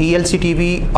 ELC TV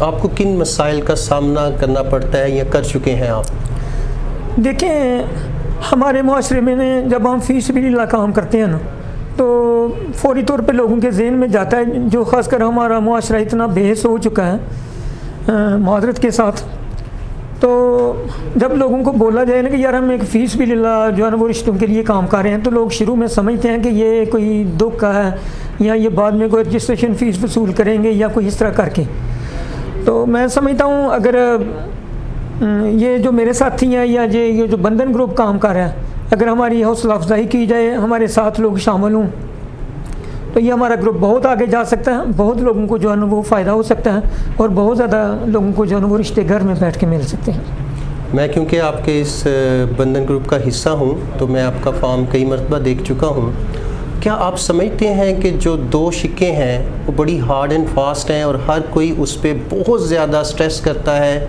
آپ کو کن مسائل کا سامنا کرنا پڑتا ہے یا کر چکے ہیں آپ؟ دیکھیں ہمارے معاشرے میں جب ہم فی سبیل اللہ کام کرتے ہیں نا تو فوری طور پہ لوگوں کے ذہن میں جاتا ہے، جو خاص کر ہمارا معاشرہ اتنا بے حس ہو چکا ہے معذرت کے ساتھ، تو جب لوگوں کو بولا جائے نا کہ یار ہم ایک فی سبیل اللہ جو ہے نا وہ رشتوں کے لیے کام کر رہے ہیں، تو لوگ شروع میں سمجھتے ہیں کہ یہ کوئی دکھ کا ہے یا یہ بعد میں کوئی رجسٹریشن فیس وصول کریں گے یا کوئی اس طرح کر کے۔ تو میں سمجھتا ہوں اگر یہ جو میرے ساتھی ہیں یا یہ جو بندھن گروپ کام کر رہا ہے، اگر ہماری حوصلہ افزائی کی جائے، ہمارے ساتھ لوگ شامل ہوں، تو یہ ہمارا گروپ بہت آگے جا سکتا ہے، بہت لوگوں کو جو ہے نا وہ فائدہ ہو سکتا ہے اور بہت زیادہ لوگوں کو جو ہے نا وہ رشتے گھر میں بیٹھ کے مل سکتے ہیں۔ میں کیونکہ آپ کے اس بندھن گروپ کا حصہ ہوں تو میں آپ کا فارم کئی مرتبہ دیکھ چکا ہوں۔ کیا آپ سمجھتے ہیں کہ جو 2 شقیں ہیں وہ بڑی ہارڈ اینڈ فاسٹ ہیں اور ہر کوئی اس پہ بہت زیادہ سٹریس کرتا ہے؟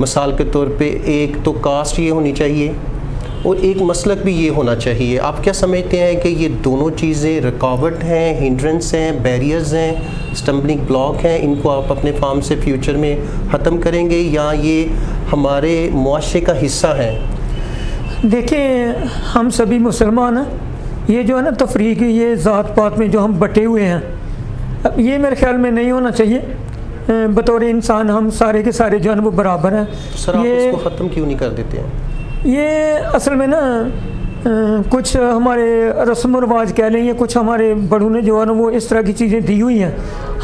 مثال کے طور پہ ایک تو کاسٹ یہ ہونی چاہیے اور ایک مسلک بھی یہ ہونا چاہیے۔ آپ کیا سمجھتے ہیں کہ یہ دونوں چیزیں رکاوٹ ہیں، ہنڈرنس ہیں، بیریئرز ہیں، اسٹمبلنگ بلاک ہیں، ان کو آپ اپنے فارم سے فیوچر میں ختم کریں گے یا یہ ہمارے معاشرے کا حصہ ہیں؟ دیکھیں ہم سبھی مسلمان ہیں، یہ جو ہے نا تفریق، یہ ذات پات میں جو ہم بٹے ہوئے ہیں، اب یہ میرے خیال میں نہیں ہونا چاہیے۔ بطور انسان ہم سارے کے سارے جو ہے نا وہ برابر ہیں۔ سر آپ اس کو ختم کیوں نہیں کر دیتے ہیں؟ یہ اصل میں نا کچھ ہمارے رسم و رواج کہہ لیں، یا کچھ ہمارے بڑوں نے جو ہے نا وہ اس طرح کی چیزیں دی ہوئی ہیں،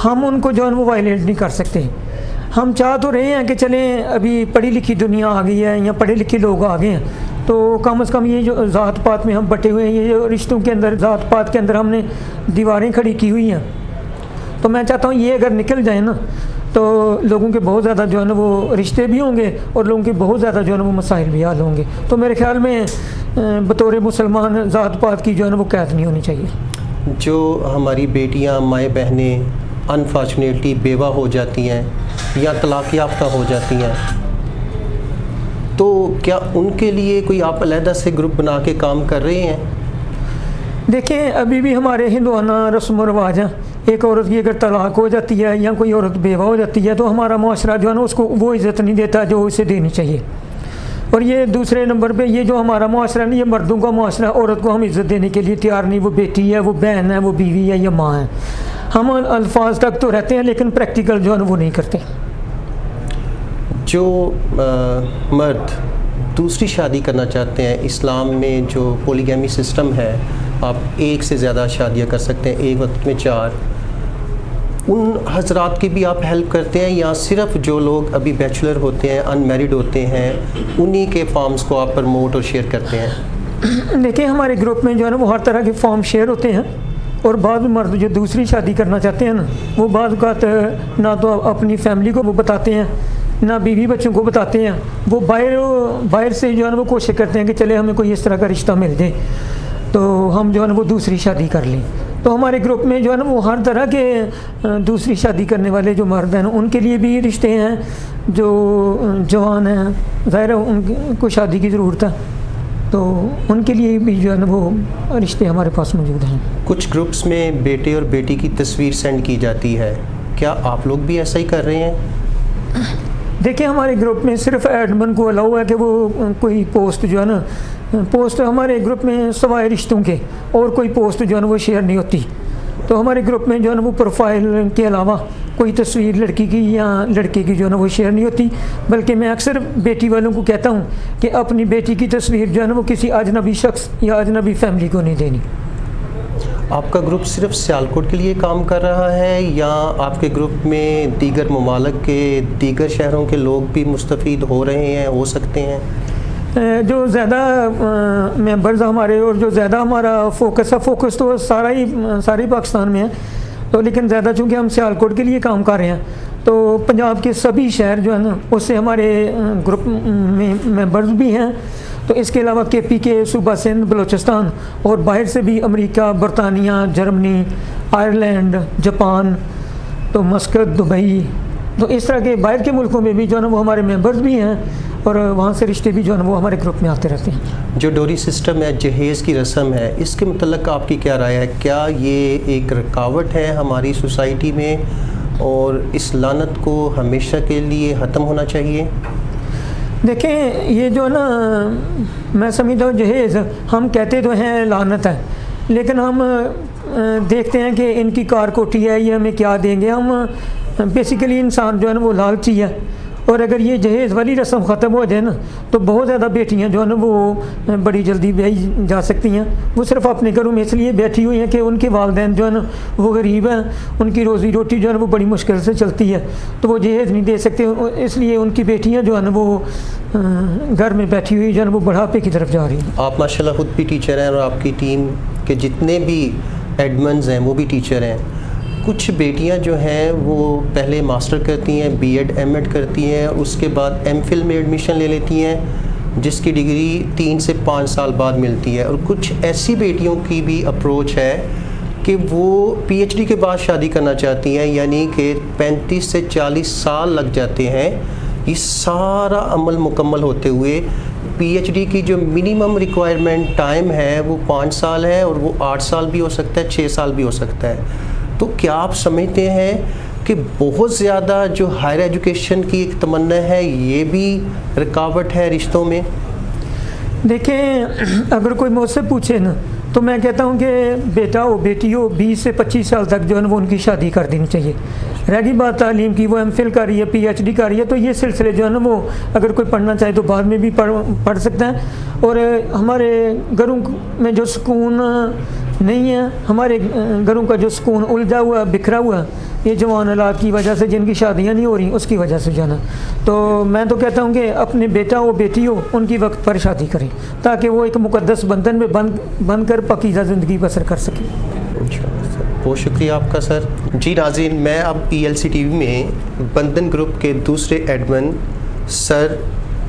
ہم ان کو جو ہے نا وہ وائلیٹ نہیں کر سکتے۔ ہم چاہ تو رہے ہیں کہ چلیں ابھی پڑھی لکھی دنیا آ گئی ہے یا پڑھے لکھے لوگ آ گئے ہیں، تو کم از کم یہ جو ذات پات میں ہم بٹے ہوئے ہیں، یہ جو رشتوں کے اندر ذات پات کے اندر ہم نے دیواریں کھڑی کی ہوئی ہیں، تو میں چاہتا ہوں یہ اگر نکل جائے نا تو لوگوں کے بہت زیادہ جو ہے نا وہ رشتے بھی ہوں گے اور لوگوں کے بہت زیادہ جو ہے نا وہ مسائل بھی حل ہوں گے۔ تو میرے خیال میں بطور مسلمان ذات پات کی جو ہے نا وہ قید نہیں ہونی چاہیے۔ جو ہماری بیٹیاں، مائیں بہنیں انفارچونیٹلی بیوہ ہو جاتی ہیں یا طلاق یافتہ ہو جاتی ہیں، تو کیا ان کے لیے کوئی آپ علیحدہ سے گروپ بنا کے کام کر رہے ہیں؟ دیکھیں ابھی بھی ہمارے ہندوانہ رسم و رواج ہیں، ایک عورت کی اگر طلاق ہو جاتی ہے یا کوئی عورت بیوہ ہو جاتی ہے تو ہمارا معاشرہ جو ہے نا اس کو وہ عزت نہیں دیتا جو اسے دینی چاہیے۔ اور یہ دوسرے نمبر پہ یہ جو ہمارا معاشرہ نہیں، یہ مردوں کا معاشرہ، عورت کو ہم عزت دینے کے لیے تیار نہیں، وہ بیٹی ہے، وہ بہن ہے، وہ بیوی ہے یا ماں ہے۔ ہم الفاظ تک تو رہتے ہیں لیکن پریکٹیکل جو ہے نا وہ نہیں کرتے۔ جو مرد دوسری شادی کرنا چاہتے ہیں، اسلام میں جو پولیگیمی سسٹم ہے، آپ ایک سے زیادہ شادیاں کر سکتے ہیں ایک وقت میں 4، ان حضرات کی بھی آپ ہیلپ کرتے ہیں یا صرف جو لوگ ابھی بیچلر ہوتے ہیں، ان میرڈ ہوتے ہیں، انہی کے فارمز کو آپ پروموٹ اور شیئر کرتے ہیں؟ دیکھیں ہمارے گروپ میں جو ہے نا وہ ہر طرح کے فارم شیئر ہوتے ہیں، اور بعض مرد جو دوسری شادی کرنا چاہتے ہیں نا، وہ بعض اوقات نہ تو اپنی فیملی کو وہ بتاتے ہیں، نہ بیوی بچوں کو بتاتے ہیں، وہ باہر سے جو ہے نا وہ کوشش کرتے ہیں کہ چلے ہمیں کوئی اس طرح کا رشتہ مل جائے تو ہم جو ہے نا وہ دوسری شادی کر لیں۔ تو ہمارے گروپ میں جو ہے نا وہ ہر طرح کے دوسری شادی کرنے والے جو مرد ہیں ان کے لیے بھی رشتے ہیں، جو جوان ہیں ظاہر ہے ان کو شادی کی ضرورت ہے، تو ان کے لیے بھی جو ہے نا وہ رشتے ہمارے پاس موجود ہیں۔ کچھ گروپس میں بیٹے اور بیٹی کی تصویر سینڈ کی جاتی ہے، کیا آپ لوگ بھی ایسا ہی کر رہے ہیں؟ دیکھیں ہمارے گروپ میں صرف ایڈمن کو الاؤ ہے کہ وہ کوئی پوسٹ جو ہے نا، پوسٹ ہمارے گروپ میں سوائے رشتوں کے اور کوئی پوسٹ جو ہے نا وہ شیئر نہیں ہوتی۔ تو ہمارے گروپ میں جو ہے نا وہ پروفائل کے علاوہ کوئی تصویر لڑکی کی یا لڑکے کی جو ہے نا وہ شیئر نہیں ہوتی، بلکہ میں اکثر بیٹی والوں کو کہتا ہوں کہ اپنی بیٹی کی تصویر جو ہے نا وہ کسی اجنبی شخص یا اجنبی فیملی کو نہیں دینی۔ آپ کا گروپ صرف سیالکوٹ کے لیے کام کر رہا ہے یا آپ کے گروپ میں دیگر ممالک کے دیگر شہروں کے لوگ بھی مستفید ہو رہے ہیں، ہو سکتے ہیں؟ جو زیادہ ممبرز ہمارے اور جو زیادہ ہمارا فوکس ہے، فوکس تو سارے پاکستان میں ہے، تو لیکن زیادہ چونکہ ہم سیالکوٹ کے لیے کام کر رہے ہیں تو پنجاب کے سبھی شہر جو ہے نا اس سے ہمارے گروپ میں ممبرز بھی ہیں۔ تو اس کے علاوہ کے پی کے صوبہ سندھ، بلوچستان اور باہر سے بھی امریکہ، برطانیہ، جرمنی، آئرلینڈ، جاپان، تو مسقط، دبئی، تو اس طرح کے باہر کے ملکوں میں بھی جو ہے نا وہ ہمارے ممبرز بھی ہیں اور وہاں سے رشتے بھی جو ہے نا وہ ہمارے گروپ میں آتے رہتے ہیں۔ جو ڈوری سسٹم ہے، جہیز کی رسم ہے، اس کے متعلق آپ کی کیا رائے ہے؟ کیا یہ ایک رکاوٹ ہے ہماری سوسائٹی میں اور اس لعنت کو ہمیشہ کے لیے ختم ہونا چاہیے؟ دیکھیں یہ جو نا میں سمجھتا ہوں جہیز ہم کہتے تو ہیں لعنت ہے، لیکن ہم دیکھتے ہیں کہ ان کی کار کوٹھی ہے، یہ ہمیں کیا دیں گے. ہم بیسیکلی انسان جو ہے نا وہ لالچی ہے، اور اگر یہ جہیز والی رسم ختم ہو جائے نا تو بہت زیادہ بیٹیاں جو ہے نا وہ بڑی جلدی بیائی جا سکتی ہیں. وہ صرف اپنے گھروں میں اس لیے بیٹھی ہوئی ہیں کہ ان کے والدین جو ہے نا وہ غریب ہیں، ان کی روزی روٹی جو ہے نا وہ بڑی مشکل سے چلتی ہے، تو وہ جہیز نہیں دے سکتے، اس لیے ان کی بیٹیاں جو ہے نا وہ گھر میں بیٹھی ہوئی جو ہے نا وہ بڑھاپے کی طرف جا رہی ہیں. آپ ماشاءاللہ خود بھی ٹیچر ہیں اور آپ کی ٹیم کے جتنے بھی ایڈمنز ہیں وہ بھی ٹیچر ہیں. کچھ بیٹیاں جو ہیں وہ پہلے ماسٹر کرتی ہیں، بی ایڈ ایم ایڈ کرتی ہیں، اس کے بعد ایم فل میں ایڈمیشن لے لیتی ہیں جس کی ڈگری 3 سے 5 سال بعد ملتی ہے. اور کچھ ایسی بیٹیوں کی بھی اپروچ ہے کہ وہ پی ایچ ڈی کے بعد شادی کرنا چاہتی ہیں، یعنی کہ 35 سے 40 سال لگ جاتے ہیں یہ سارا عمل مکمل ہوتے ہوئے. پی ایچ ڈی کی جو منیمم ریکوائرمنٹ ٹائم ہے وہ 5 سال ہے، اور وہ 8 سال بھی ہو سکتا ہے، 6 سال بھی ہو سکتا ہے. تو کیا آپ سمجھتے ہیں کہ بہت زیادہ جو ہائر ایجوکیشن کی ایک تمنا ہے یہ بھی رکاوٹ ہے رشتوں میں؟ دیکھیں اگر کوئی مجھ سے پوچھے نا تو میں کہتا ہوں کہ بیٹا ہو بیٹی ہو 20 سے 25 سال تک جو ہے نا وہ ان کی شادی کر دینی چاہیے. رہ گئی بات تعلیم کی، وہ ایم فل کر رہی ہے، پی ایچ ڈی کر رہی ہے، تو یہ سلسلے جو ہے نا وہ اگر کوئی پڑھنا چاہے تو بعد میں بھی پڑھ سکتا ہے. اور ہمارے گھروں میں جو سکون نہیں ہے، ہمارے گھروں کا جو سکون الجھا ہوا بکھرا ہوا یہ جوان اولاد کی وجہ سے جن کی شادیاں نہیں ہو رہی اس کی وجہ سے جانا، تو میں تو کہتا ہوں کہ اپنے بیٹا ہو بیٹی ہو ان کی وقت پر شادی کریں تاکہ وہ ایک مقدس بندھن میں بند کر پاکیزہ زندگی بسر کر سکیں. بہت شکریہ آپ کا سر. جی ناظرین، میں اب E L C T V میں بندھن گروپ کے دوسرے ایڈمن سر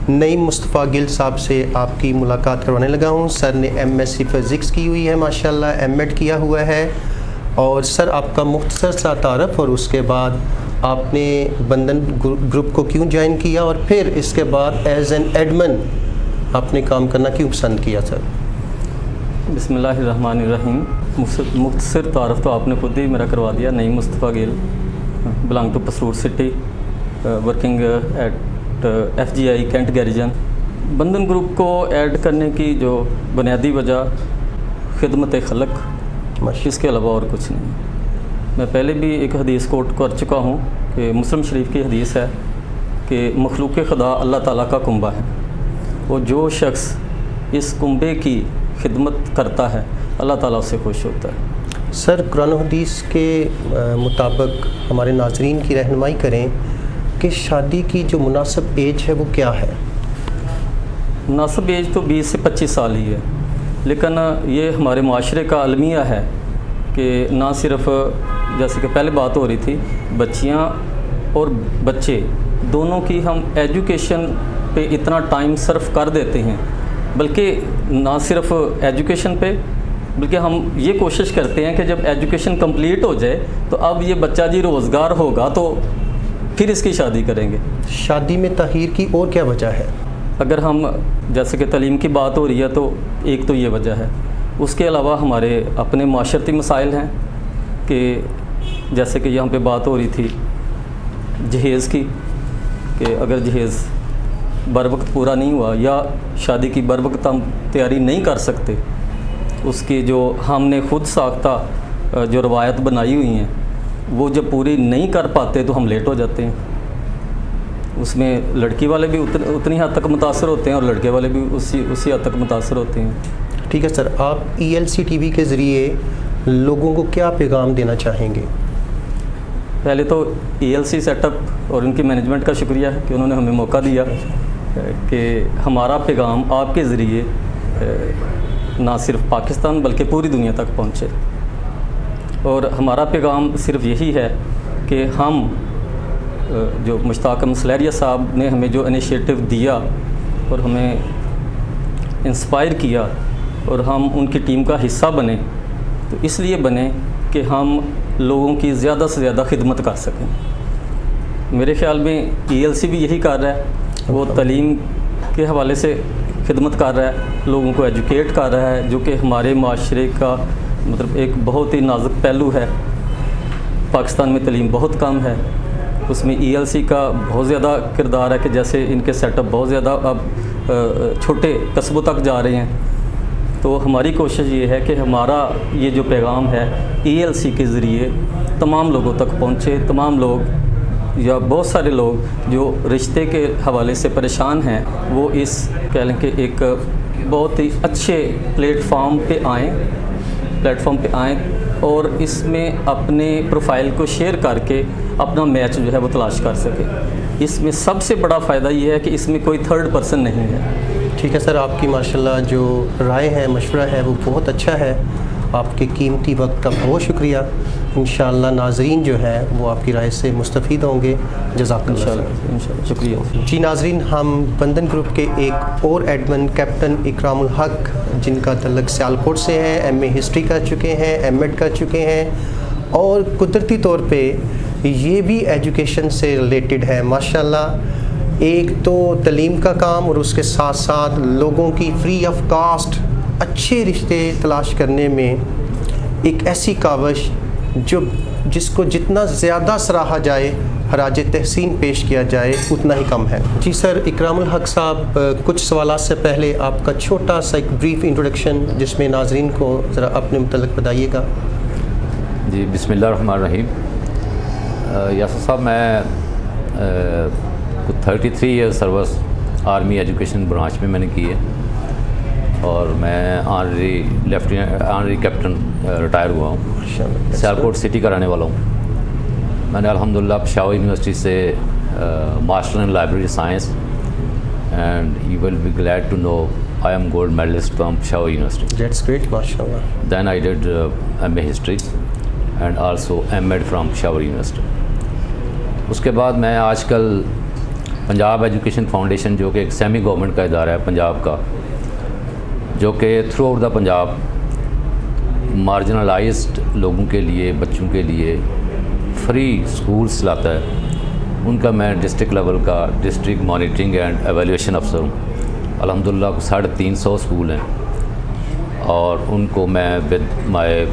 نعیم مصطفیٰ گل صاحب سے آپ کی ملاقات کروانے لگا ہوں. سر نے ایم ایس سی فزکس کی ہوئی ہے ماشاءاللہ، ایم ایڈ کیا ہوا ہے. اور سر آپ کا مختصر سا تعارف اور اس کے بعد آپ نے بندھن گروپ کو کیوں جوائن کیا، اور پھر اس کے بعد ایز این ایڈمن آپ نے کام کرنا کیوں پسند کیا سر؟ بسم اللہ الرحمن الرحیم. مختصر تعارف تو آپ نے خود ہی میرا کروا دیا. Naeem Mustafa Gill, belonging to Pasrur city, working at F G I cantt garrison. Bandhan group کو ایڈ کرنے کی جو بنیادی وجہ خدمت خلق، اس کے علاوہ اور کچھ نہیں. میں پہلے بھی ایک حدیث کوٹ کر چکا ہوں کہ مسلم شریف کی حدیث ہے کہ مخلوق خدا اللہ تعالیٰ کا کنبہ ہے، اور جو شخص اس کنبے کی خدمت کرتا ہے اللہ تعالیٰ اس سے خوش ہوتا ہے. سر قرآن و حدیث کے مطابق ہمارے ناظرین کی رہنمائی کریں کہ شادی کی جو مناسب ایج ہے وہ کیا ہے؟ مناسب ایج تو 20 سے 25 سال ہی ہے، لیکن یہ ہمارے معاشرے کا المیہ ہے کہ نہ صرف جیسے کہ پہلے بات ہو رہی تھی بچیاں اور بچے دونوں کی ہم ایجوکیشن پہ اتنا ٹائم صرف کر دیتے ہیں، بلکہ نہ صرف ایجوکیشن پہ بلکہ ہم یہ کوشش کرتے ہیں کہ جب ایجوکیشن کمپلیٹ ہو جائے تو اب یہ بچہ جی روزگار ہوگا تو پھر اس کی شادی کریں گے. شادی میں تاخیر کی اور کیا وجہ ہے؟ اگر ہم جیسے کہ تعلیم کی بات ہو رہی ہے تو ایک تو یہ وجہ ہے، اس کے علاوہ ہمارے اپنے معاشرتی مسائل ہیں کہ جیسے کہ یہاں پہ بات ہو رہی تھی جہیز کی، کہ اگر جہیز بر وقت پورا نہیں ہوا یا شادی کی بر وقت ہم تیاری نہیں کر سکتے، اس کی جو ہم نے خود ساختہ جو روایت بنائی ہوئی ہیں وہ جب پوری نہیں کر پاتے تو ہم لیٹ ہو جاتے ہیں. اس میں لڑکی والے بھی اتنی حد تک متاثر ہوتے ہیں اور لڑکے والے بھی اسی حد تک متاثر ہوتے ہیں. ٹھیک ہے سر، آپ E L C T V کے ذریعے لوگوں کو کیا پیغام دینا چاہیں گے؟ پہلے تو E L C set up اور ان کی مینجمنٹ کا شکریہ ہے کہ انہوں نے ہمیں موقع دیا کہ ہمارا پیغام آپ کے ذریعے نہ صرف پاکستان بلکہ پوری دنیا تک پہنچے. اور ہمارا پیغام صرف یہی ہے کہ ہم جو مشتاق احمد سلیریہ صاحب نے ہمیں جو انیشیٹو دیا اور ہمیں انسپائر کیا اور ہم ان کی ٹیم کا حصہ بنے، تو اس لیے بنے کہ ہم لوگوں کی زیادہ سے زیادہ خدمت کر سکیں. میرے خیال میں ای ایل سی بھی یہی کر رہا ہے، وہ تعلیم کے حوالے سے خدمت کر رہا ہے، لوگوں کو ایجوکیٹ کر رہا ہے، جو کہ ہمارے معاشرے کا مطلب ایک بہت ہی نازک پہلو ہے. پاکستان میں تعلیم بہت کم ہے، اس میں ELC کا بہت زیادہ کردار ہے کہ جیسے ان کے سیٹ اپ بہت زیادہ اب چھوٹے قصبوں تک جا رہے ہیں. تو ہماری کوشش یہ ہے کہ ہمارا یہ جو پیغام ہے ELC کے ذریعے تمام لوگوں تک پہنچے. تمام لوگ یا بہت سارے لوگ جو رشتے کے حوالے سے پریشان ہیں وہ اس کہہ لیں کہ ایک بہت ہی اچھے پلیٹ فارم پہ آئیں اور اس میں اپنے پروفائل کو شیئر کر کے اپنا میچ جو ہے وہ تلاش کر سکے. اس میں سب سے بڑا فائدہ یہ ہے کہ اس میں کوئی تھرڈ پرسن نہیں ہے. ٹھیک ہے سر، آپ کی ماشاءاللہ جو رائے ہے، مشورہ ہے، وہ بہت اچھا ہے. آپ کے قیمتی وقت کا بہت شکریہ. انشاءاللہ ناظرین جو ہے وہ آپ کی رائے سے مستفید ہوں گے. جزاک اللہ. انشاءاللہ شکریہ. جی ناظرین، ہم بندھن گروپ کے ایک اور ایڈمن کیپٹن اکرام الحق، جن کا تعلق سیالکوٹ سے ہے، MA ہسٹری کر چکے ہیں، MEd کر چکے ہیں، اور قدرتی طور پہ یہ بھی ایجوکیشن سے ریلیٹڈ ہے. ماشاءاللہ ایک تو تعلیم کا کام اور اس کے ساتھ ساتھ لوگوں کی فری آف کاسٹ اچھے رشتے تلاش کرنے میں ایک ایسی کاوش جس کو جتنا زیادہ سراہا جائے، خراج تحسین پیش کیا جائے، اتنا ہی کم ہے. جی سر، اکرام الحق صاحب، کچھ سوالات سے پہلے آپ کا چھوٹا سا ایک بریف انٹروڈکشن جس میں ناظرین کو ذرا اپنے متعلق بتائیے گا. جی بسم اللہ الرحمن الرحیم. یاسر صاحب، میں 33 year service army education branch میں نے کی ہے، اور میں آنری کیپٹن ریٹائر ہوا ہوں. سیالکوٹ سٹی کا رہنے والا ہوں. میں نے الحمدللہ پشاور یونیورسٹی سے master in library science, and you will be glad to know I am gold medalist from Peshawar University. That's great, ماشاءاللہ. Then I did MA history and also MEd from Peshawar University. اس کے بعد میں آج کل پنجاب ایجوکیشن فاؤنڈیشن، جو کہ ایک سیمی گورنمنٹ کا ادارہ ہے پنجاب کا، جو کہ through out the Punjab marginalised لوگوں کے لیے، بچوں کے لیے فری سکولز چلاتا ہے. ان کا میں ڈسٹرکٹ لیول کا ڈسٹرکٹ مانیٹرنگ اینڈ ایویلیویشن افسر ہوں. الحمدللہ 350 سکول ہیں، اور ان کو میں ود مائی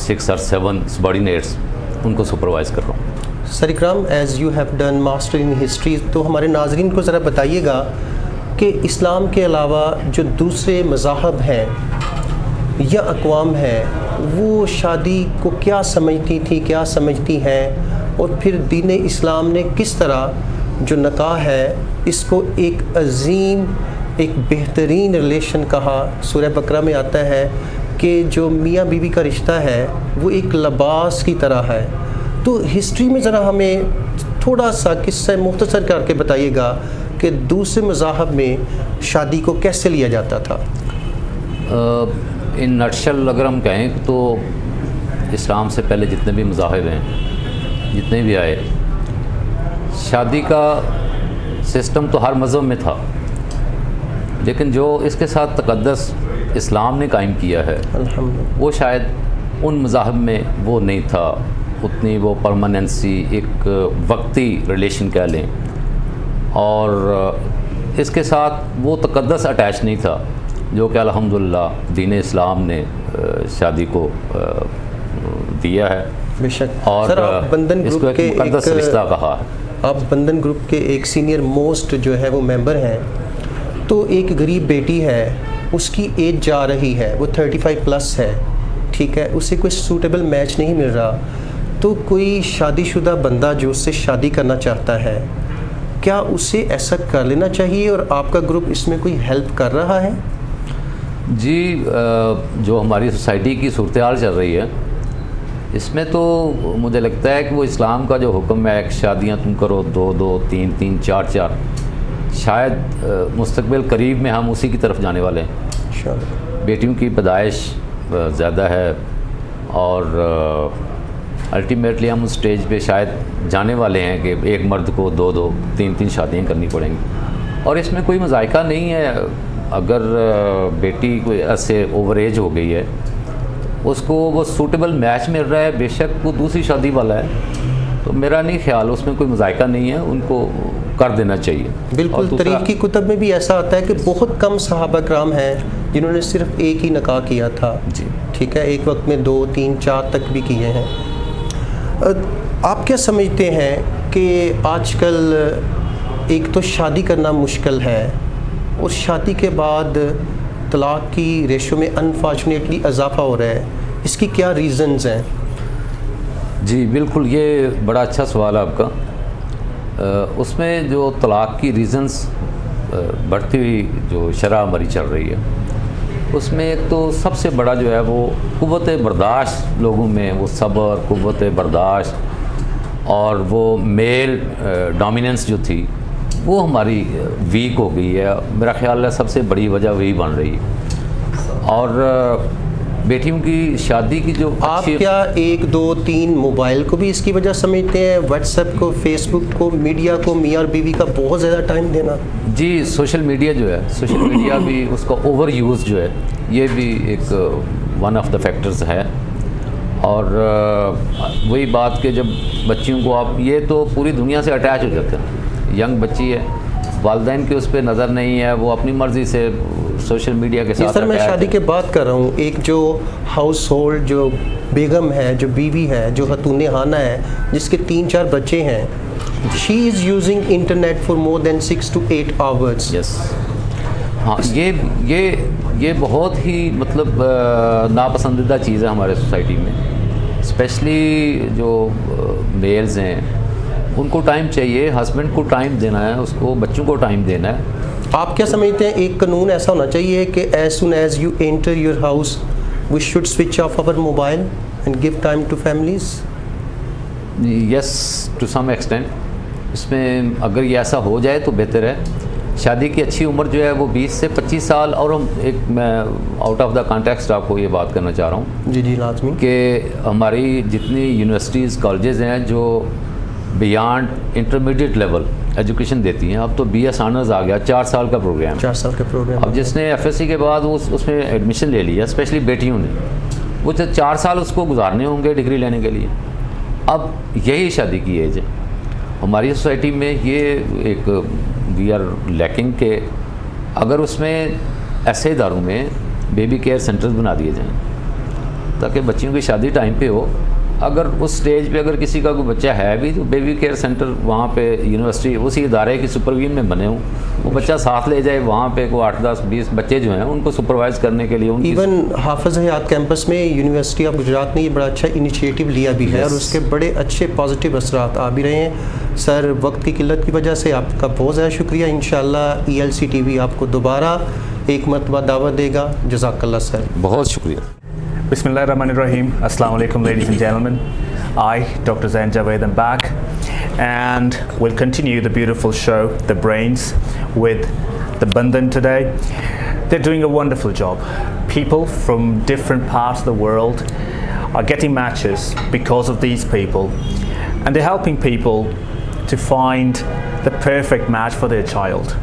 6 or 7 سبارڈینیٹس ان کو سپروائز کر رہا ہوں. Sir Ikram, as you have done master in history, تو ہمارے ناظرین کو ذرا بتائیے گا کہ اسلام کے علاوہ جو دوسرے مذاہب ہیں یا اقوام ہیں، وہ شادی کو کیا سمجھتی تھی، کیا سمجھتی ہیں، اور پھر دین اسلام نے کس طرح جو نکاح ہے اس کو ایک عظیم، ایک بہترین ریلیشن کہا. سورہ بقرہ میں آتا ہے کہ جو میاں بیوی کا رشتہ ہے وہ ایک لباس کی طرح ہے. تو ہسٹری میں ذرا ہمیں تھوڑا سا قصہ مختصر کر کے بتائیے گا کہ دوسرے مذاہب میں شادی کو کیسے لیا جاتا تھا. ان نٹشل اگر ہم کہیں تو اسلام سے پہلے جتنے بھی مذاہب ہیں، جتنے بھی آئے، شادی کا سسٹم تو ہر مذہب میں تھا، لیکن جو اس کے ساتھ تقدس اسلام نے قائم کیا ہے وہ شاید ان مذاہب میں وہ نہیں تھا. اتنی وہ پرماننسی، ایک وقتی ریلیشن کہہ لیں، اور اس کے ساتھ وہ تقدس اٹیچ نہیں تھا جو کہ الحمدللہ دین اسلام نے شادی کو دیا ہے. بے شک. اور سر، آپ بندھن اس کو گروپ ایک کے مقدس رشتہ کہا ہے. آپ بندھن گروپ کے ایک سینئر موسٹ جو ہے وہ ممبر ہیں. تو ایک غریب بیٹی ہے، اس کی ایج جا رہی ہے، وہ 35+ ہے، ٹھیک ہے، اسے کوئی سوٹیبل میچ نہیں مل رہا. تو کوئی شادی شدہ بندہ جو اس سے شادی کرنا چاہتا ہے، کیا اسے ایسا کر لینا چاہیے، اور آپ کا گروپ اس میں کوئی ہیلپ کر رہا ہے؟ جی، جو ہماری سوسائٹی کی صورتحال چل رہی ہے اس میں تو مجھے لگتا ہے کہ وہ اسلام کا جو حکم ہے کہ شادیاں تم کرو 2-2 3-3 4-4، شاید مستقبل قریب میں ہم اسی کی طرف جانے والے ہیں. بیٹیوں کی پیدائش زیادہ ہے، اور الٹیمیٹلی ہم اس سٹیج پہ شاید جانے والے ہیں کہ ایک مرد کو 2-2 3-3 شادیاں کرنی پڑیں گی. اور اس میں کوئی مذائقہ نہیں ہے. اگر بیٹی کوئی ایسے اوور ایج ہو گئی ہے، اس کو وہ سوٹیبل میچ مل رہا ہے، بے شک وہ دوسری شادی والا ہے، تو میرا نہیں خیال اس میں کوئی مذائقہ نہیں ہے، ان کو کر دینا چاہیے. بالکل. تاریخ کی کتب میں بھی ایسا آتا ہے کہ بہت کم صحابہ کرام ہیں جنہوں نے صرف ایک ہی نکاح کیا تھا. جی ٹھیک ہے، ایک وقت میں 2 3 4 تک بھی کیے ہیں. آپ کیا سمجھتے ہیں کہ آج کل ایک تو شادی کرنا مشکل ہے اور شادی کے بعد طلاق کی ریشو میں انفارچونیٹلی اضافہ ہو رہا ہے، اس کی کیا ریزنز ہیں؟ جی بالکل، یہ بڑا اچھا سوال ہے آپ کا۔ اس میں جو طلاق کی ریزنز بڑھتی ہوئی جو شرح ہماری چل رہی ہے، اس میں ایک تو سب سے بڑا جو ہے وہ قوت برداشت لوگوں میں، وہ صبر، قوت برداشت اور وہ میل ڈومیننس جو تھی وہ ہماری ویک ہو گئی ہے۔ میرا خیال ہے سب سے بڑی وجہ وہی بن رہی ہے۔ اور بیٹیوں کی شادی کی جو آپ کیا 1 2 3 موبائل کو بھی اس کی وجہ سمجھتے ہیں؟ واٹس ایپ کو، فیس بک کو، میڈیا کو، میاں اور بیوی کا بہت زیادہ ٹائم دینا؟ جی سوشل میڈیا جو ہے، سوشل میڈیا بھی اس کا اوور یوز جو ہے یہ بھی ایک ون آف دا فیکٹرز ہے۔ اور وہی بات کہ جب بچیوں کو آپ، یہ تو پوری دنیا سے اٹیچ ہو جاتے ہیں، ینگ بچی ہے، والدین کی اس پہ نظر نہیں ہے، وہ اپنی مرضی سے سوشل میڈیا کے ساتھ سر میں شادی کے بات کر رہا ہوں، ایک جو ہاؤس ہولڈ جو بیگم ہے، جو بیوی ہے، جو خاتون خانہ ہے، جس کے 3-4 بچے ہیں، she is using internet for more than 6 to 8 hours۔ Yes, ہاں یہ بہت ہی مطلب ناپسندیدہ چیز ہے ہمارے سوسائٹی میں، اسپیشلی جو میلز ہیں ان کو ٹائم چاہیے، ہسبینڈ کو ٹائم دینا ہے، اس کو بچوں کو ٹائم دینا ہے۔ آپ کیا سمجھتے ہیں ایک قانون ایسا ہونا چاہیے کہ as soon as you enter your house we should switch off our mobile and give time to families? Yes to some extent, اس میں اگر یہ ایسا ہو جائے تو بہتر ہے۔ شادی کی اچھی عمر جو ہے وہ 20 سے 25 سال، اور میں آؤٹ آف دا کانٹیکسٹ آپ کو یہ بات کرنا چاہ رہا ہوں جی لازمی، کہ ہماری جتنی یونیورسٹیز کالجز ہیں جو بیانڈ انٹرمیڈیٹ لیول ایجوکیشن دیتی ہیں، اب تو بی ایس آنرز آ گیا، 4 سال کا پروگرام، 4 سال کا پروگرام۔ اب جس نے ایف ایس سی کے بعد اس میں ایڈمیشن لے لیا، اسپیشلی بیٹیوں نے، وہ 4 سال اس کو گزارنے ہوں گے ڈگری لینے کے لیے۔ اب یہی شادی کی ایج ہے ہماری سوسائٹی میں، یہ ایک وی آر لیکنگ کہ اگر اس میں ایسے اداروں میں بیبی کیئر سینٹرز بنا دیے جائیں تاکہ بچیوں کی شادی ٹائم پہ ہو، اگر اس سٹیج پہ اگر کسی کا کوئی بچہ ہے بھی تو بیبی کیئر سینٹر وہاں پہ یونیورسٹی اسی ادارے کی سپرویژن میں بنے ہوں، وہ بچہ ساتھ لے جائے، وہاں پہ کوئی 8 10 20 بچے جو ہیں ان کو سپروائز کرنے کے لیے ایون حافظ حیات کیمپس میں یونیورسٹی آف گجرات نے یہ بڑا اچھا انیشیٹو لیا بھی ہے، اور اس کے بڑے اچھے پازیٹیو اثرات آ بھی رہے ہیں۔ سر وقت کی قلت کی وجہ سے آپ کا بہت زیادہ شکریہ، انشاءاللہ ELC TV آپ کو دوبارہ ایک مرتبہ دعوت دے گا۔ جزاک اللہ سر، بہت شکریہ۔ Bismillah ar-Rahman ar-Rahim. Assalamu alaikum, ladies and gentlemen. I, Dr. Zain Javed, am back, and we'll continue the beautiful show, The Brains, with the Bandhan today. They're doing a wonderful job. People from different parts of the world are getting matches because of these people, and they're helping people to find the perfect match for their child.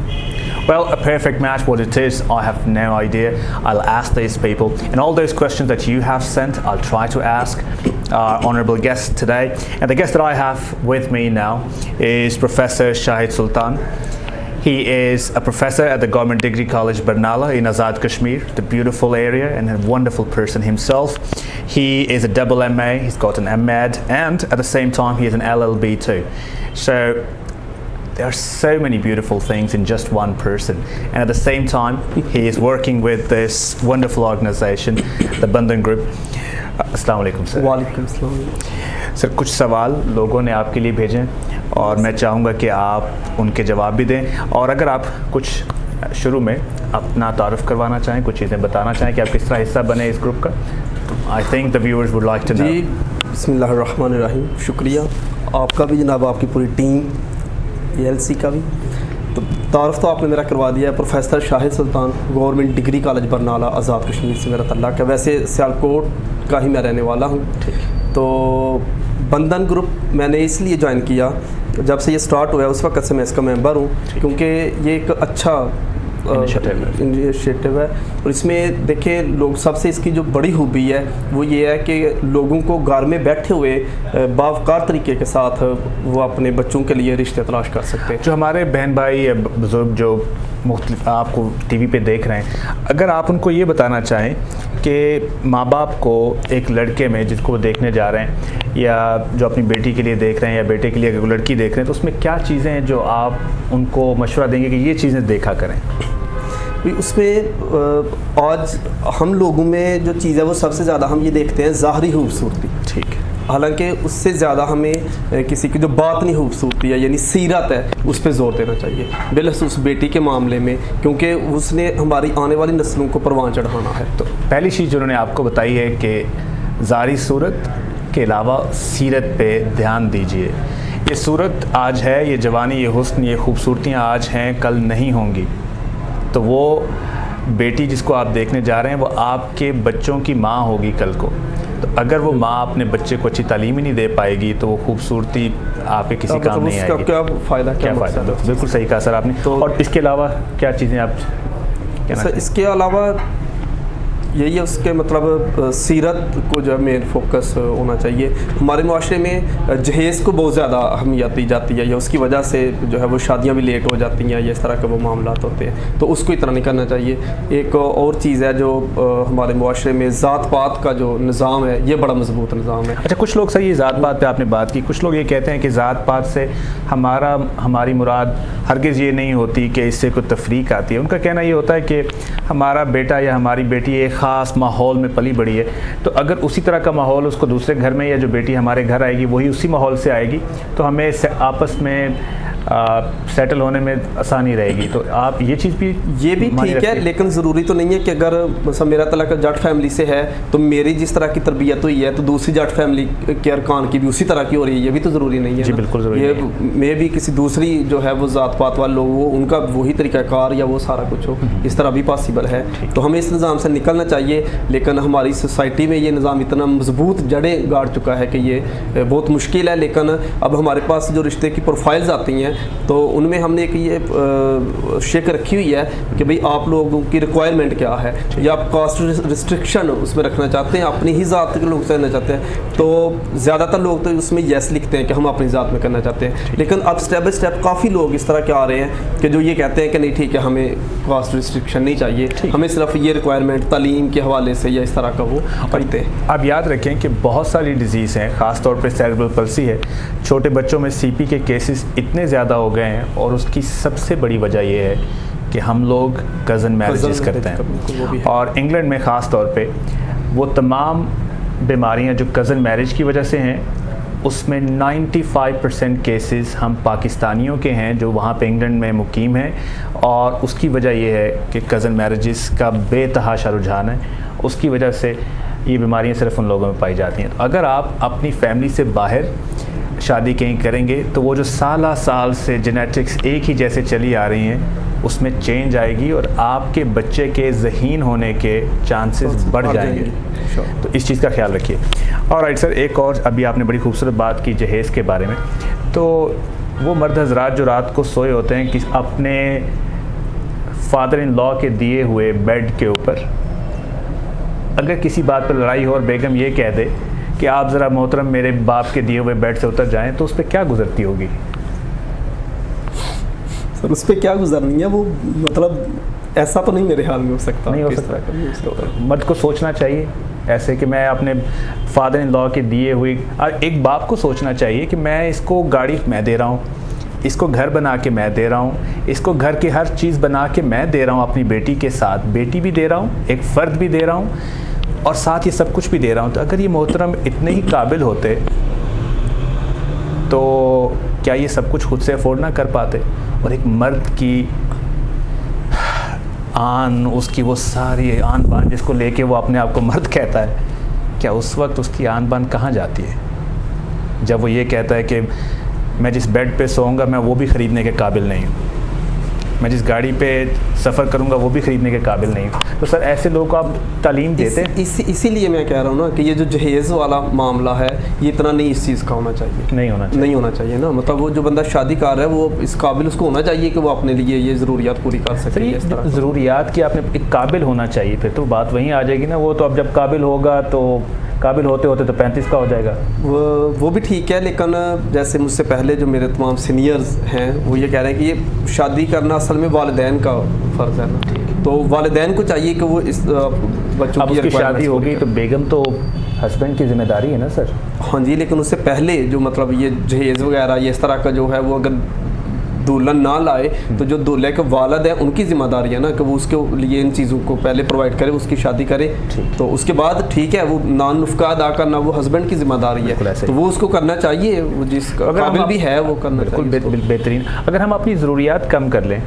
Well, a perfect match, what it is, I have no idea. I'll ask these people, and all those questions that you have sent, I'll try to ask our honorable guest today. And the guest that I have with me now is Professor Shahid Sultan. He is a professor at the Government Degree College Barnala in Azad Kashmir, the beautiful area, and a wonderful person himself. He is a double MA, he's got an MEd, and at the same time he is an LLB too. So there are so many beautiful things in just one person, and at the same time he is working with this wonderful organization, the Bandhan Group. Assalamu alaikum sir. وعلیکم السلام۔ سر کچھ سوال لوگوں نے آپ کے لیے بھیجے اور میں چاہوں گا کہ آپ ان کے جواب بھی دیں، اور اگر آپ کچھ شروع میں اپنا تعارف کروانا چاہیں، کچھ چیزیں بتانا چاہیں کہ آپ کس طرح حصہ بنے اس گروپ کا، I think the viewers would like to know. جی بسم اللہ الرحمن الرحیم، شکریہ آپ کا بھی جناب، آپ کی پوری ٹیم ELC کا بھی۔ تو تعارف تو آپ نے میرا کروا دیا ہے، پروفیسر شاہد سلطان، government degree college Barnala, Azad Kashmir سے میرا تعلق ہے، ویسے سیالکوٹ کا ہی میں رہنے والا ہوں۔ تو بندھن گروپ میں نے اس لیے جوائن کیا، جب سے یہ سٹارٹ ہوا ہے اس وقت سے میں اس کا ممبر ہوں، کیونکہ یہ ایک اچھا انیشیٹو ہے، اور اس میں دیکھیں لوگ سب سے اس کی جو بڑی خوبی ہے وہ یہ ہے کہ لوگوں کو گھر میں بیٹھے ہوئے باوقار طریقے کے ساتھ وہ اپنے بچوں کے لیے رشتے تلاش کر سکتے ہیں۔ جو ہمارے بہن بھائی یا بزرگ جو مختلف آپ کو ٹی وی پہ دیکھ رہے ہیں، اگر آپ ان کو یہ بتانا چاہیں کہ ماں باپ کو ایک لڑکے میں جس کو وہ دیکھنے جا رہے ہیں یا جو اپنی بیٹی کے لیے دیکھ رہے ہیں یا بیٹے کے لیے اگر لڑکی دیکھ رہے ہیں، تو اس میں کیا چیزیں ہیں جو آپ ان کو مشورہ دیں گے کہ یہ چیزیں دیکھا کریں؟ اس میں آج ہم لوگوں میں جو چیز ہے وہ سب سے زیادہ ہم یہ دیکھتے ہیں ظاہری خوبصورتی، ٹھیک ہے، حالانکہ اس سے زیادہ ہمیں کسی کی جو باطنی خوبصورتی ہے یعنی سیرت ہے اس پہ زور دینا چاہیے، بالخصوص بیٹی کے معاملے میں، کیونکہ اس نے ہماری آنے والی نسلوں کو پروان چڑھانا ہے۔ تو پہلی چیز جو انہوں نے آپ کو بتائی ہے کہ ظاہری صورت کے علاوہ سیرت پہ دھیان دیجئے۔ یہ صورت آج ہے، یہ جوانی، یہ حسن، یہ خوبصورتیاں آج ہیں، کل نہیں ہوں گی۔ تو وہ بیٹی جس کو آپ دیکھنے جا رہے ہیں وہ آپ کے بچوں کی ماں ہوگی کل کو، تو اگر وہ ماں اپنے بچے کو اچھی تعلیم ہی نہیں دے پائے گی تو وہ خوبصورتی آپ کے کسی کام نہیں آئے گی۔ کیا فائدہ، کیا فائدہ؟ بالکل صحیح کہا سر آپ نے۔ اور اس کے علاوہ کیا چیزیں آپ کہنا چاہیں؟ اس کے علاوہ یہی ہے، اس کے مطلب سیرت کو جو ہے مین فوکس ہونا چاہیے۔ ہمارے معاشرے میں جہیز کو بہت زیادہ اہمیت دی جاتی ہے، یا اس کی وجہ سے جو ہے وہ شادیاں بھی لیٹ ہو جاتی ہیں یا اس طرح کے وہ معاملات ہوتے ہیں، تو اس کو اتنا نہیں کرنا چاہیے۔ ایک اور چیز ہے جو ہمارے معاشرے میں ذات پات کا جو نظام ہے یہ بڑا مضبوط نظام ہے۔ اچھا، کچھ لوگ صحیح ذات پات پہ آپ نے بات کی، کچھ لوگ یہ کہتے ہیں کہ ذات پات سے ہماری مراد ہرگز یہ نہیں ہوتی کہ اس سے کوئی تفریق آتی ہے۔ ان کا کہنا یہ ہوتا ہے کہ ہمارا بیٹا یا ہماری بیٹی ایک خاص ماحول میں پلی بڑھی ہے، تو اگر اسی طرح کا ماحول اس کو دوسرے گھر میں، یا جو بیٹی ہمارے گھر آئے گی وہی اسی ماحول سے آئے گی، تو ہمیں آپس میں سیٹل ہونے میں آسانی رہے گی۔ تو آپ یہ چیز بھی ٹھیک ہے، لیکن ضروری تو نہیں ہے کہ اگر مثلا میرا تعلق جٹ فیملی سے ہے تو میری جس طرح کی تربیت ہوئی ہے تو دوسری جٹ فیملی کے ارکان کی بھی اسی طرح کی ہو رہی ہے، یہ بھی تو ضروری نہیں ہے۔ جی بالکل ضروری ہے، میں بھی کسی دوسری جو ہے وہ ذات پات والے لوگ وہ ان کا وہی طریقہ کار یا وہ سارا کچھ ہو، اس طرح بھی پاسبل ہے۔ تو ہمیں اس نظام سے نکلنا چاہیے، لیکن ہماری سوسائٹی میں یہ نظام اتنا مضبوط جڑیں گاڑ چکا ہے کہ یہ بہت مشکل ہے۔ لیکن اب ہمارے پاس جو رشتے کی پروفائلز آتی ہیں تو ان میں ہم نے ایک یہ شک رکھی ہوئی ہے کہ بھئی آپ لوگوں کی ریکوائرمنٹ کیا ہے، یا آپ کاسٹ ریسٹرکشن اس میں رکھنا چاہتے ہیں، اپنی ہی ذات کے لوگ سے کرنا چاہتے ہیں، تو زیادہ تر لوگ تو اس میں یس لکھتے ہیں کہ ہم اپنی ذات میں کرنا چاہتے ہیں۔ لیکن اب سٹیپ بائی سٹیپ کافی لوگ اس طرح کے آ رہے ہیں کہ جو یہ کہتے ہیں کہ نہیں ٹھیک ہے، ہمیں کاسٹ ریسٹرکشن نہیں چاہیے، ہمیں صرف یہ ریکوائرمنٹ تعلیم کے حوالے سے یا اس طرح کا وہ کرتے ہیں۔ آپ یاد رکھیں کہ بہت ساری ڈیزیز ہیں، خاص طور پہ سیریبرل پلسی ہے، چھوٹے بچوں میں سی پی کے کیسز اتنے زیادہ ہو گئے ہیں، اور اس کی سب سے بڑی وجہ یہ ہے کہ ہم لوگ کزن میرجز کرتے ہیں، اور انگلینڈ میں خاص طور پہ وہ تمام بیماریاں جو کزن میرج کی وجہ سے ہیں اس میں 95% کیسز ہم پاکستانیوں کے ہیں جو وہاں پہ انگلینڈ میں مقیم ہیں، اور اس کی وجہ یہ ہے کہ کزن میرجز کا بے تحاشا رجحان ہے، اس کی وجہ سے یہ بیماریاں صرف ان لوگوں میں پائی جاتی ہیں۔ اگر آپ اپنی فیملی سے باہر شادی کہیں کریں گے تو وہ جو سالہ سال سے جینیٹکس ایک ہی جیسے چلی آ رہی ہیں اس میں چینج آئے گی، اور آپ کے بچے کے ذہین ہونے کے چانسز بڑھ جائیں گے، تو اس چیز کا خیال رکھیے۔ اور رائٹ سر، ایک اور ابھی آپ نے بڑی خوبصورت بات کی جہیز کے بارے میں، تو وہ مرد حضرات جو رات کو سوئے ہوتے ہیں کہ اپنے فادر ان لا کے دیے ہوئے بیڈ کے اوپر اگر کسی بات پر لڑائی ہو اور بیگم یہ کہہ دے کہ آپ ذرا محترم میرے باپ کے دیے ہوئے بیڈ سے اتر جائیں، تو اس پہ کیا گزرتی ہوگی؟ سر اس پہ کیا گزرنی ہے، وہ مطلب ایسا تو نہیں میرے حال میں ہو سکتا، نہیں ہو سکتا۔ مرد کو سوچنا چاہیے ایسے کہ میں اپنے فادر ان لا کے دیے ہوئے، ایک باپ کو سوچنا چاہیے کہ میں اس کو گاڑی میں دے رہا ہوں، اس کو گھر بنا کے میں دے رہا ہوں، اس کو گھر کی ہر چیز بنا کے میں دے رہا ہوں، اپنی بیٹی کے ساتھ بیٹی بھی دے رہا ہوں، ایک فرد بھی دے رہا ہوں، اور ساتھ یہ سب کچھ بھی دے رہا ہوں۔ تو اگر یہ محترم اتنے ہی قابل ہوتے تو کیا یہ سب کچھ خود سے افورڈ نہ کر پاتے؟ اور ایک مرد کی آن، اس کی وہ ساری آن بان جس کو لے کے وہ اپنے آپ کو مرد کہتا ہے، کیا اس وقت اس کی آن بان کہاں جاتی ہے جب وہ یہ کہتا ہے کہ میں جس بیڈ پہ سوؤں گا میں وہ بھی خریدنے کے قابل نہیں ہوں، میں جس گاڑی پہ سفر کروں گا وہ بھی خریدنے کے قابل نہیں ہوں؟ تو سر ایسے لوگوں کو آپ تعلیم دیتے ہیں؟ اسی لیے میں کہہ رہا ہوں نا کہ یہ جو جہیز والا معاملہ ہے یہ اتنا نہیں اس چیز کا ہونا چاہیے، نہیں ہونا چاہیے نا، مطلب وہ جو بندہ شادی کر رہا ہے وہ اس قابل اس کو ہونا چاہیے کہ وہ اپنے لیے یہ ضروریات پوری کر سکے۔ ضروریات کی آپ نے ایک قابل ہونا چاہیے، پھر تو بات وہیں آ جائے گی نا، وہ تو اب جب قابل ہوگا تو قابل ہوتے ہوتے تو 35 کا ہو جائے گا، وہ بھی ٹھیک ہے، لیکن جیسے مجھ سے پہلے جو میرے تمام سینئرز ہیں وہ یہ کہہ رہے ہیں کہ یہ شادی کرنا اصل میں والدین کا فرض ہے نا، تو والدین کو چاہیے کہ وہ اس بچوں کی شادی ہوگی تو بیگم تو ہسبینڈ کی ذمہ داری ہے نا سر. ہاں جی, لیکن اس سے پہلے جو مطلب یہ جہیز وغیرہ یہ اس طرح کا جو ہے وہ اگر دلہن نہ لائے تو جو دولہے کے والد ہیں ان کی ذمہ داری ہے نا کہ وہ اس کے لیے ان چیزوں کو پہلے پرووائڈ کرے, اس کی شادی کرے. تو اس کے بعد ٹھیک ہے وہ نان نفقہ ادا کرنا وہ ہسبینڈ کی ذمہ داری ہے, تو وہ اس کو کرنا چاہیے, وہ جس قابل بھی ہے وہ کرنا چاہیے. بالکل بہترین. اگر ہم اپنی ضروریات کم کر لیں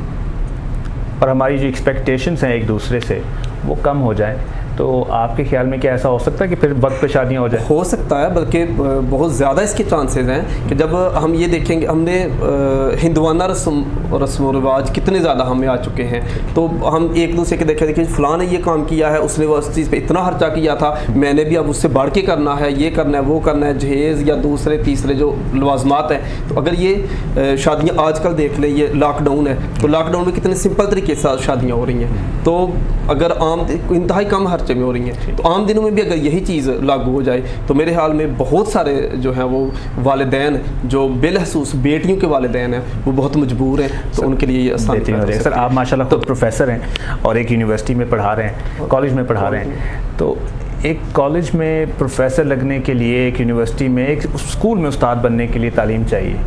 اور ہماری جو ایکسپیکٹیشنس ہیں ایک دوسرے سے وہ کم ہو جائیں, تو آپ کے خیال میں کیا ایسا ہو سکتا ہے کہ پھر وقت پہ شادیاں ہو جائیں؟ ہو سکتا ہے, بلکہ بہت زیادہ اس کے چانسز ہیں کہ جب ہم یہ دیکھیں گے, ہم نے ہندوانہ رسم و رواج کتنے زیادہ ہمیں آ چکے ہیں, تو ہم ایک دوسرے کے دیکھیں فلاں نے یہ کام کیا ہے, اس نے وہ اس چیز پہ اتنا خرچہ کیا تھا, میں نے بھی اب اس سے بڑھ کے کرنا ہے, یہ کرنا ہے وہ کرنا ہے, جہیز یا دوسرے تیسرے جو لوازمات ہیں. تو اگر یہ شادیاں آج کل دیکھ لیں, یہ لاک ڈاؤن ہے, تو لاک ڈاؤن میں کتنے سمپل طریقے سے شادیاں ہو رہی ہیں, تو اگر عام انتہائی کم خرچے میں ہو رہی ہیں, تو عام دنوں میں بھی اگر یہی چیز لاگو ہو جائے تو میرے خیال میں بہت سارے جو ہیں وہ والدین جو بالخصوص بیٹیوں کے والدین ہیں وہ بہت مجبور ہیں, تو ان کے لیے یہ آسان ہو جائے. سر آپ ماشاء اللہ خود پروفیسر ہیں اور ایک یونیورسٹی میں پڑھا رہے ہیں, کالج میں پڑھا رہے ہیں, تو ایک کالج میں پروفیسر لگنے کے لیے, ایک یونیورسٹی میں, ایک اسکول میں استاد بننے کے لیے تعلیم چاہیے.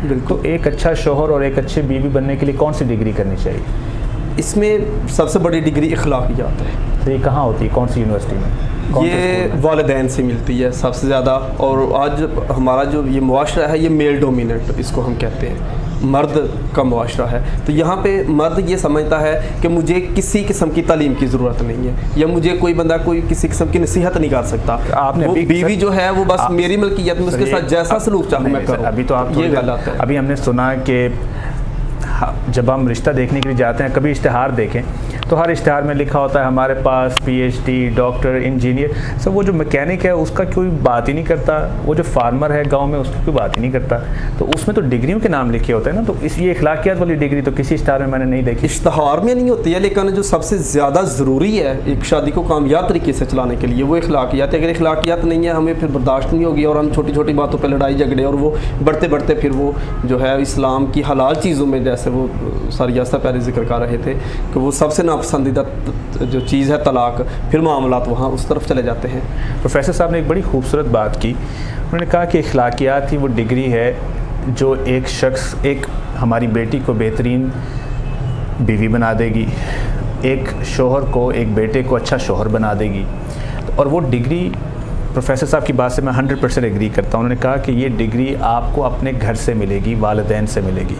بالکل. ایک اچھا شوہر اور ایک اچھے بیوی بننے کے لیے کون سی ڈگری کرنی چاہیے؟ اس میں سب سے بڑی ڈگری اخلاقیات ہے. تو یہ کہاں ہوتی ہے, کون سی یونیورسٹی میں؟ یہ والدین سے ملتی ہے سب سے زیادہ. اور آج ہمارا جو یہ معاشرہ ہے یہ میل ڈومیننٹ اس کو ہم کہتے ہیں, مرد کا معاشرہ ہے. تو یہاں پہ مرد یہ سمجھتا ہے کہ مجھے کسی قسم کی تعلیم کی ضرورت نہیں ہے, یا مجھے کوئی بندہ کوئی کسی قسم کی نصیحت نہیں کر سکتا. آپ نے بیوی جو ہے وہ بس میری ملکیت میں اس کے ساتھ جیسا سلوک چاہوں میں کروں. ابھی تو آپ یہ غلط ہے. ابھی ہم نے سنا کہ جب ہم رشتہ دیکھنے کے لیے جاتے ہیں, کبھی اشتہار دیکھیں تو ہر اشتہار میں لکھا ہوتا ہے ہمارے پاس P H D, doctor, engineer. Sir وہ جو میکینک ہے اس کا کوئی بات ہی نہیں کرتا, وہ جو فارمر ہے گاؤں میں اس کی کوئی بات ہی نہیں کرتا. تو اس میں تو ڈگریوں کے نام لکھے ہوتے ہیں نا, تو اس یہ اخلاقیات والی ڈگری تو کسی اشتہار میں میں نے نہیں دیکھی. اشتہار میں نہیں ہوتی ہے, لیکن جو سب سے زیادہ ضروری ہے ایک شادی کو کامیاب طریقے سے چلانے کے لیے وہ اخلاقیات ہے. اگر اخلاقیات نہیں ہے ہمیں پھر برداشت نہیں ہوگی, اور ہم چھوٹی چھوٹی باتوں پہ لڑائی جھگڑے, اور وہ بڑھتے بڑھتے پھر وہ جو ہے اسلام کی حلال چیزوں میں, جیسے وہ ساریاستہ پہلے ذکر کر رہے تھے کہ وہ سب سے ناپسندیدہ جو چیز ہے طلاق, پھر معاملات وہاں اس طرف چلے جاتے ہیں. پروفیسر صاحب نے ایک بڑی خوبصورت بات کی, انہوں نے کہا کہ اخلاقیات ہی وہ ڈگری ہے جو ایک شخص, ایک ہماری بیٹی کو بہترین بیوی بنا دے گی, ایک شوہر کو, ایک بیٹے کو اچھا شوہر بنا دے گی. اور وہ ڈگری پروفیسر صاحب کی بات سے میں 100% ایگری کرتا ہوں. انہوں نے کہا کہ یہ ڈگری آپ کو اپنے گھر سے ملے گی, والدین سے ملے گی.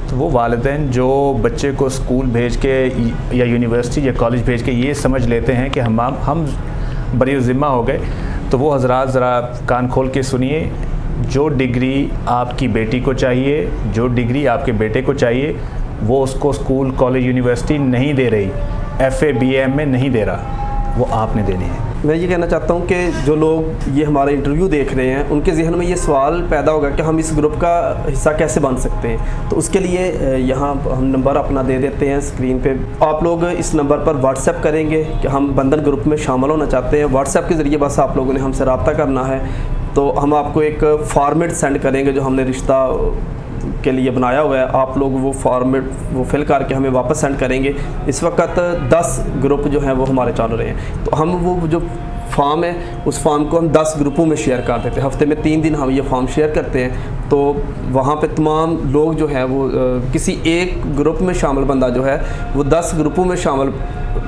تو وہ والدین جو بچے کو اسکول بھیج کے یا یونیورسٹی یا کالج بھیج کے یہ سمجھ لیتے ہیں کہ ہم بری ذمہ ہو گئے, تو وہ حضرات ذرا کان کھول کے سنیے. جو ڈگری آپ کی بیٹی کو چاہیے, جو ڈگری آپ کے بیٹے کو چاہیے, وہ اس کو اسکول, کالج, یونیورسٹی نہیں دے رہی, F A, B A, M A نہیں دے رہا, وہ آپ نے دینی ہے. میں یہ کہنا چاہتا ہوں کہ جو لوگ یہ ہمارا انٹرویو دیکھ رہے ہیں ان کے ذہن میں یہ سوال پیدا ہوگا کہ ہم اس گروپ کا حصہ کیسے بن سکتے ہیں. تو اس کے لیے یہاں ہم نمبر اپنا دے دیتے ہیں اسکرین پہ. آپ لوگ اس نمبر پر واٹس ایپ کریں گے کہ ہم بندھن گروپ میں شامل ہونا چاہتے ہیں. واٹس ایپ کے ذریعے بس آپ لوگوں نے ہم سے رابطہ کرنا ہے, تو ہم آپ کو ایک فارمیٹ سینڈ کریں گے جو ہم نے رشتہ کے لیے بنایا ہوا ہے. آپ لوگ وہ فارمیٹ وہ فل کر کے ہمیں واپس سینڈ کریں گے. اس وقت 10 گروپ جو ہیں وہ ہمارے چل رہے ہیں, تو ہم وہ جو فارم ہے اس فارم کو ہم 10 گروپوں میں شیئر کر دیتے ہیں. ہفتے میں 3 دن ہم یہ فارم شیئر کرتے ہیں, تو وہاں پہ تمام لوگ جو ہیں وہ کسی ایک گروپ میں شامل بندہ جو ہے وہ 10 گروپوں میں شامل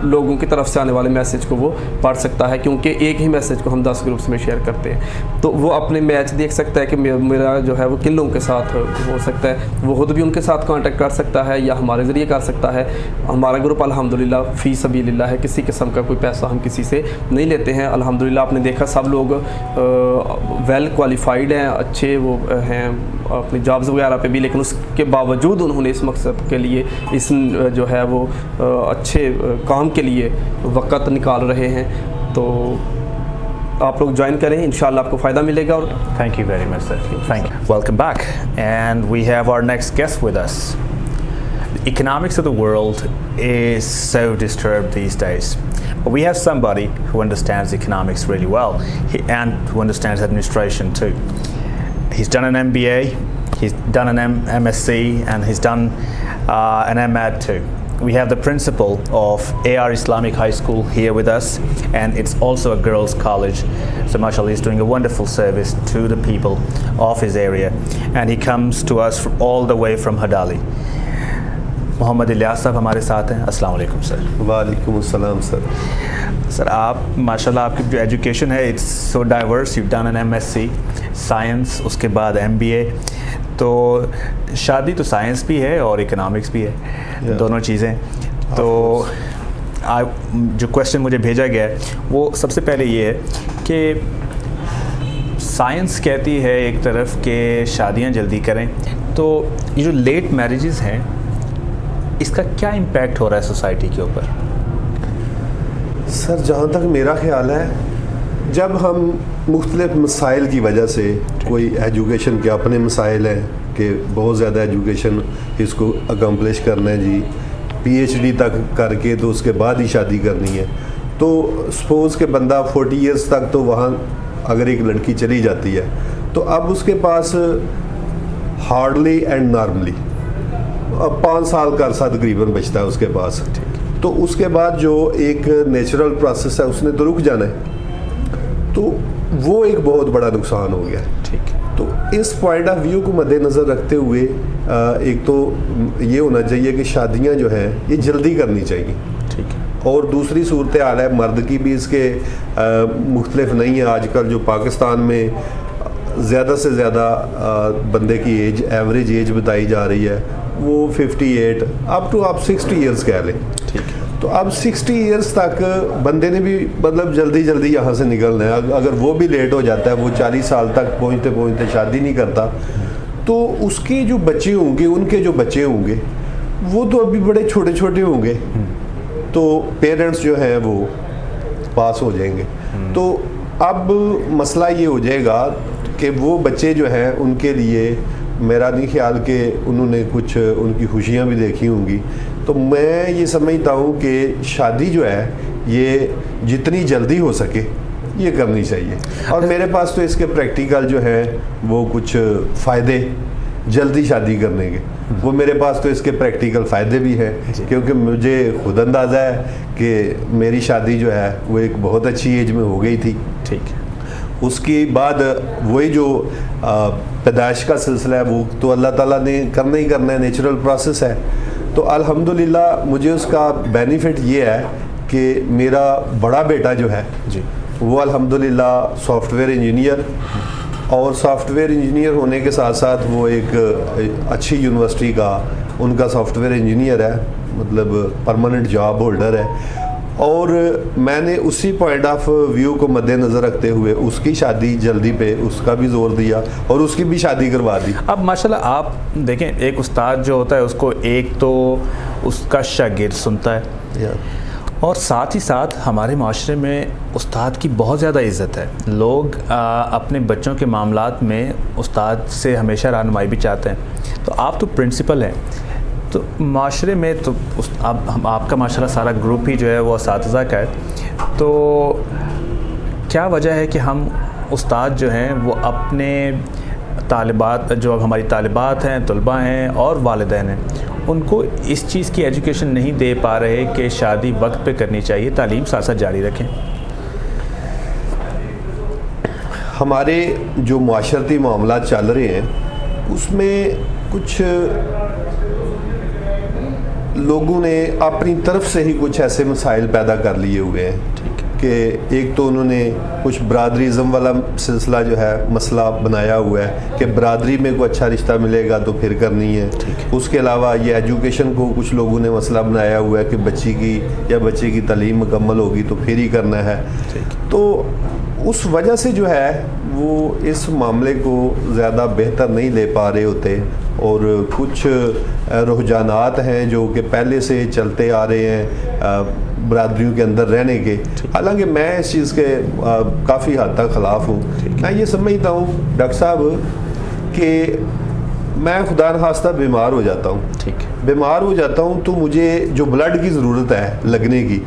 لوگوں کی طرف سے آنے والے میسیج کو وہ پڑھ سکتا ہے, کیونکہ ایک ہی میسیج کو ہم 10 گروپس میں شیئر کرتے ہیں. تو وہ اپنے میچ دیکھ سکتا ہے کہ میرا جو ہے وہ کن لوگوں کے ساتھ ہو سکتا ہے. وہ خود بھی ان کے ساتھ کانٹیکٹ کر سکتا ہے یا ہمارے ذریعے کر سکتا ہے. ہمارا گروپ الحمدللہ فی سبیل اللہ ہے, کسی قسم کا کوئی پیسہ ہم کسی سے نہیں لیتے ہیں. الحمدللہ آپ نے دیکھا سب لوگ ویل کوالیفائیڈ ہیں, اچھے وہ ہیں اپنی جابز وغیرہ پہ بھی, لیکن اس کے باوجود انہوں نے اس مقصد کے لیے اس جو ہے وہ اچھے کام کے لیے وقت نکال رہے ہیں. تو آپ لوگ جوائن کریں, انشاءاللہ آپ کو فائدہ ملے گا. اور thank you very much sir. Thank you. Welcome back and we have our next guest with us. The economics of the world is so disturbed these days. But we have somebody who understands economics really well and who understands administration too. He's done an MBA, he's done an MSc, and he's done an MEd too. we have the principal of AR Islamic High School here with us, and it's also a girls' college. So mashallah, he's doing a wonderful service to the people of his area, and he comes to us all the way from Hadali. محمد الیاس صاحب ہمارے ساتھ ہیں. السلام علیکم سر. وعلیکم السلام سر. سر آپ ماشاء اللہ آپ کی جو ایجوکیشن ہے it's so diverse. You done in MSc science, اس کے بعد MBA. تو شادی تو سائنس بھی ہے اور اکنامکس بھی ہے, دونوں چیزیں. تو جو کویشچن مجھے بھیجا گیا ہے وہ سب سے پہلے یہ ہے کہ سائنس کہتی ہے ایک طرف کہ شادیاں جلدی کریں, تو یہ جو لیٹ میرجز ہیں اس کا کیا امپیکٹ ہو رہا ہے سوسائٹی کے اوپر؟ سر جہاں تک میرا خیال ہے, جب ہم مختلف مسائل کی وجہ سے, کوئی ایجوکیشن کے اپنے مسائل ہیں کہ بہت زیادہ ایجوکیشن اس کو اکمپلش کرنا ہے جی, PhD تک کر کے تو اس کے بعد ہی شادی کرنی ہے. تو سپوز کہ بندہ 40 ایئرس تک تو وہاں اگر ایک لڑکی چلی جاتی ہے تو اب اس کے پاس ہارڈلی اینڈ نارملی 5 سال کا عرصہ تقریباً بچتا ہے اس کے پاس. تو اس کے بعد جو ایک نیچرل پروسیس ہے اس نے تو رک جانا ہے, تو وہ ایک بہت بڑا نقصان ہو گیا. تو اس پوائنٹ آف ویو کو مد نظر رکھتے ہوئے ایک تو یہ ہونا چاہیے کہ شادیاں جو ہیں یہ جلدی کرنی چاہیے. اور دوسری صورتحال ہے مرد کی بھی اس کے مختلف نہیں ہے. آج کل جو پاکستان میں زیادہ سے زیادہ بندے کی ایج, ایوریج ایج بتائی جا رہی ہے وہ 58 اپ ٹو آپ 60 ایئرس کہہ لیں. تو اب 60 ایئرس تک بندے نے بھی مطلب جلدی جلدی یہاں سے نکلنا ہے. اگر وہ بھی لیٹ ہو جاتا ہے, وہ 40 سال تک پہنچتے پہنچتے شادی نہیں کرتا, تو اس کی جو بچے ہوں گے, ان کے جو بچے ہوں گے وہ تو ابھی بڑے چھوٹے چھوٹے ہوں گے, تو پیرنٹس جو ہیں وہ پاس ہو جائیں گے. تو اب مسئلہ یہ ہو جائے گا کہ وہ بچے جو ہیں ان کے لیے میرا نہیں خیال کہ انہوں نے کچھ ان کی خوشیاں بھی دیکھی ہوں گی. تو میں یہ سمجھتا ہوں کہ شادی جو ہے یہ جتنی جلدی ہو سکے یہ کرنی چاہیے. اور میرے پاس تو اس کے پریکٹیکل جو ہیں وہ کچھ فائدے جلدی شادی کرنے کے, وہ میرے پاس تو اس کے پریکٹیکل فائدے بھی ہیں, کیونکہ مجھے خود اندازہ ہے کہ میری شادی جو ہے وہ ایک بہت اچھی ایج میں ہو گئی تھی. اس کے بعد وہی جو پیدائش کا سلسلہ ہے وہ تو اللہ تعالیٰ نے کرنا ہی کرنا ہے, نیچرل پروسیس ہے. تو الحمدللہ مجھے اس کا بینیفٹ یہ ہے کہ میرا بڑا بیٹا جو ہے وہ الحمدللہ سافٹ ویئر انجینئر, اور سافٹ ویئر انجینئر ہونے کے ساتھ ساتھ وہ ایک اچھی یونیورسٹی کا ان کا سافٹ ویئر انجینئر ہے, مطلب پرماننٹ جاب ہولڈر ہے. اور میں نے اسی پوائنٹ آف ویو کو مد نظر رکھتے ہوئے اس کی شادی جلدی پہ اس کا بھی زور دیا اور اس کی بھی شادی کروا دی. اب ماشاءاللہ آپ دیکھیں, ایک استاد جو ہوتا ہے اس کو ایک تو اس کا شاگرد سنتا ہے, اور ساتھ ہی ساتھ ہمارے معاشرے میں استاد کی بہت زیادہ عزت ہے. لوگ اپنے بچوں کے معاملات میں استاد سے ہمیشہ رہنمائی بھی چاہتے ہیں. تو آپ تو پرنسپل ہیں, تو معاشرے میں تو آپ کا ماشاءاللہ سارا گروپ ہی جو ہے وہ اساتذہ کا ہے. تو کیا وجہ ہے کہ ہم استاد جو ہیں وہ اپنے طالبات, جو ہماری طالبات ہیں, طلباء ہیں اور والدین ہیں, ان کو اس چیز کی ایجوکیشن نہیں دے پا رہے کہ شادی وقت پہ کرنی چاہیے, تعلیم ساتھ ساتھ جاری رکھیں؟ ہمارے جو معاشرتی معاملات چل رہے ہیں اس میں کچھ لوگوں نے اپنی طرف سے ہی کچھ ایسے مسائل پیدا کر لیے ہوئے ہیں کہ ایک تو انہوں نے کچھ برادریزم والا سلسلہ جو ہے مسئلہ بنایا ہوا ہے کہ برادری میں کوئی اچھا رشتہ ملے گا تو پھر کرنی ہے. اس کے علاوہ یہ ایجوکیشن کو کچھ لوگوں نے مسئلہ بنایا ہوا ہے کہ بچی کی یا بچے کی تعلیم مکمل ہوگی تو پھر ہی کرنا ہے. تو اس وجہ سے جو ہے وہ اس معاملے کو زیادہ بہتر نہیں لے پا رہے ہوتے, اور کچھ رجحانات ہیں جو کہ پہلے سے چلتے آ رہے ہیں برادریوں کے اندر رہنے کے. حالانکہ میں اس چیز کے کافی حد تک خلاف ہوں. میں یہ سمجھتا ہوں ڈاکٹر صاحب کہ میں خدا نخواستہ بیمار ہو جاتا ہوں تو مجھے جو بلڈ کی ضرورت ہے لگنے کی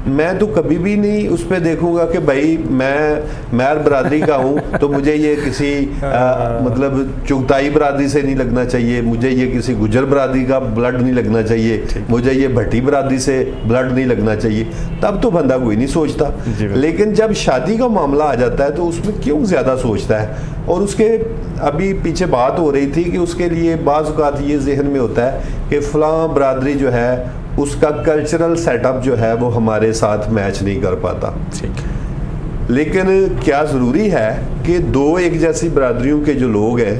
میں تو کبھی بھی نہیں اس پہ دیکھوں گا کہ بھائی میں میر برادری کا ہوں تو مجھے یہ کسی مطلب چغتائی برادری سے نہیں لگنا چاہیے, مجھے یہ کسی گجر برادری کا بلڈ نہیں لگنا چاہیے, مجھے یہ بھٹی برادری سے بلڈ نہیں لگنا چاہیے. تب تو بندہ کوئی نہیں سوچتا. لیکن جب شادی کا معاملہ آ جاتا ہے تو اس میں کیوں زیادہ سوچتا ہے. اور اس کے ابھی پیچھے بات ہو رہی تھی کہ اس کے لیے بعض اوقات یہ ذہن میں ہوتا ہے کہ فلاں برادری جو ہے اس کا کلچرل سیٹ اپ جو ہے وہ ہمارے ساتھ میچ نہیں کر پاتا. لیکن کیا ضروری ہے کہ دو ایک جیسی برادریوں کے جو لوگ ہیں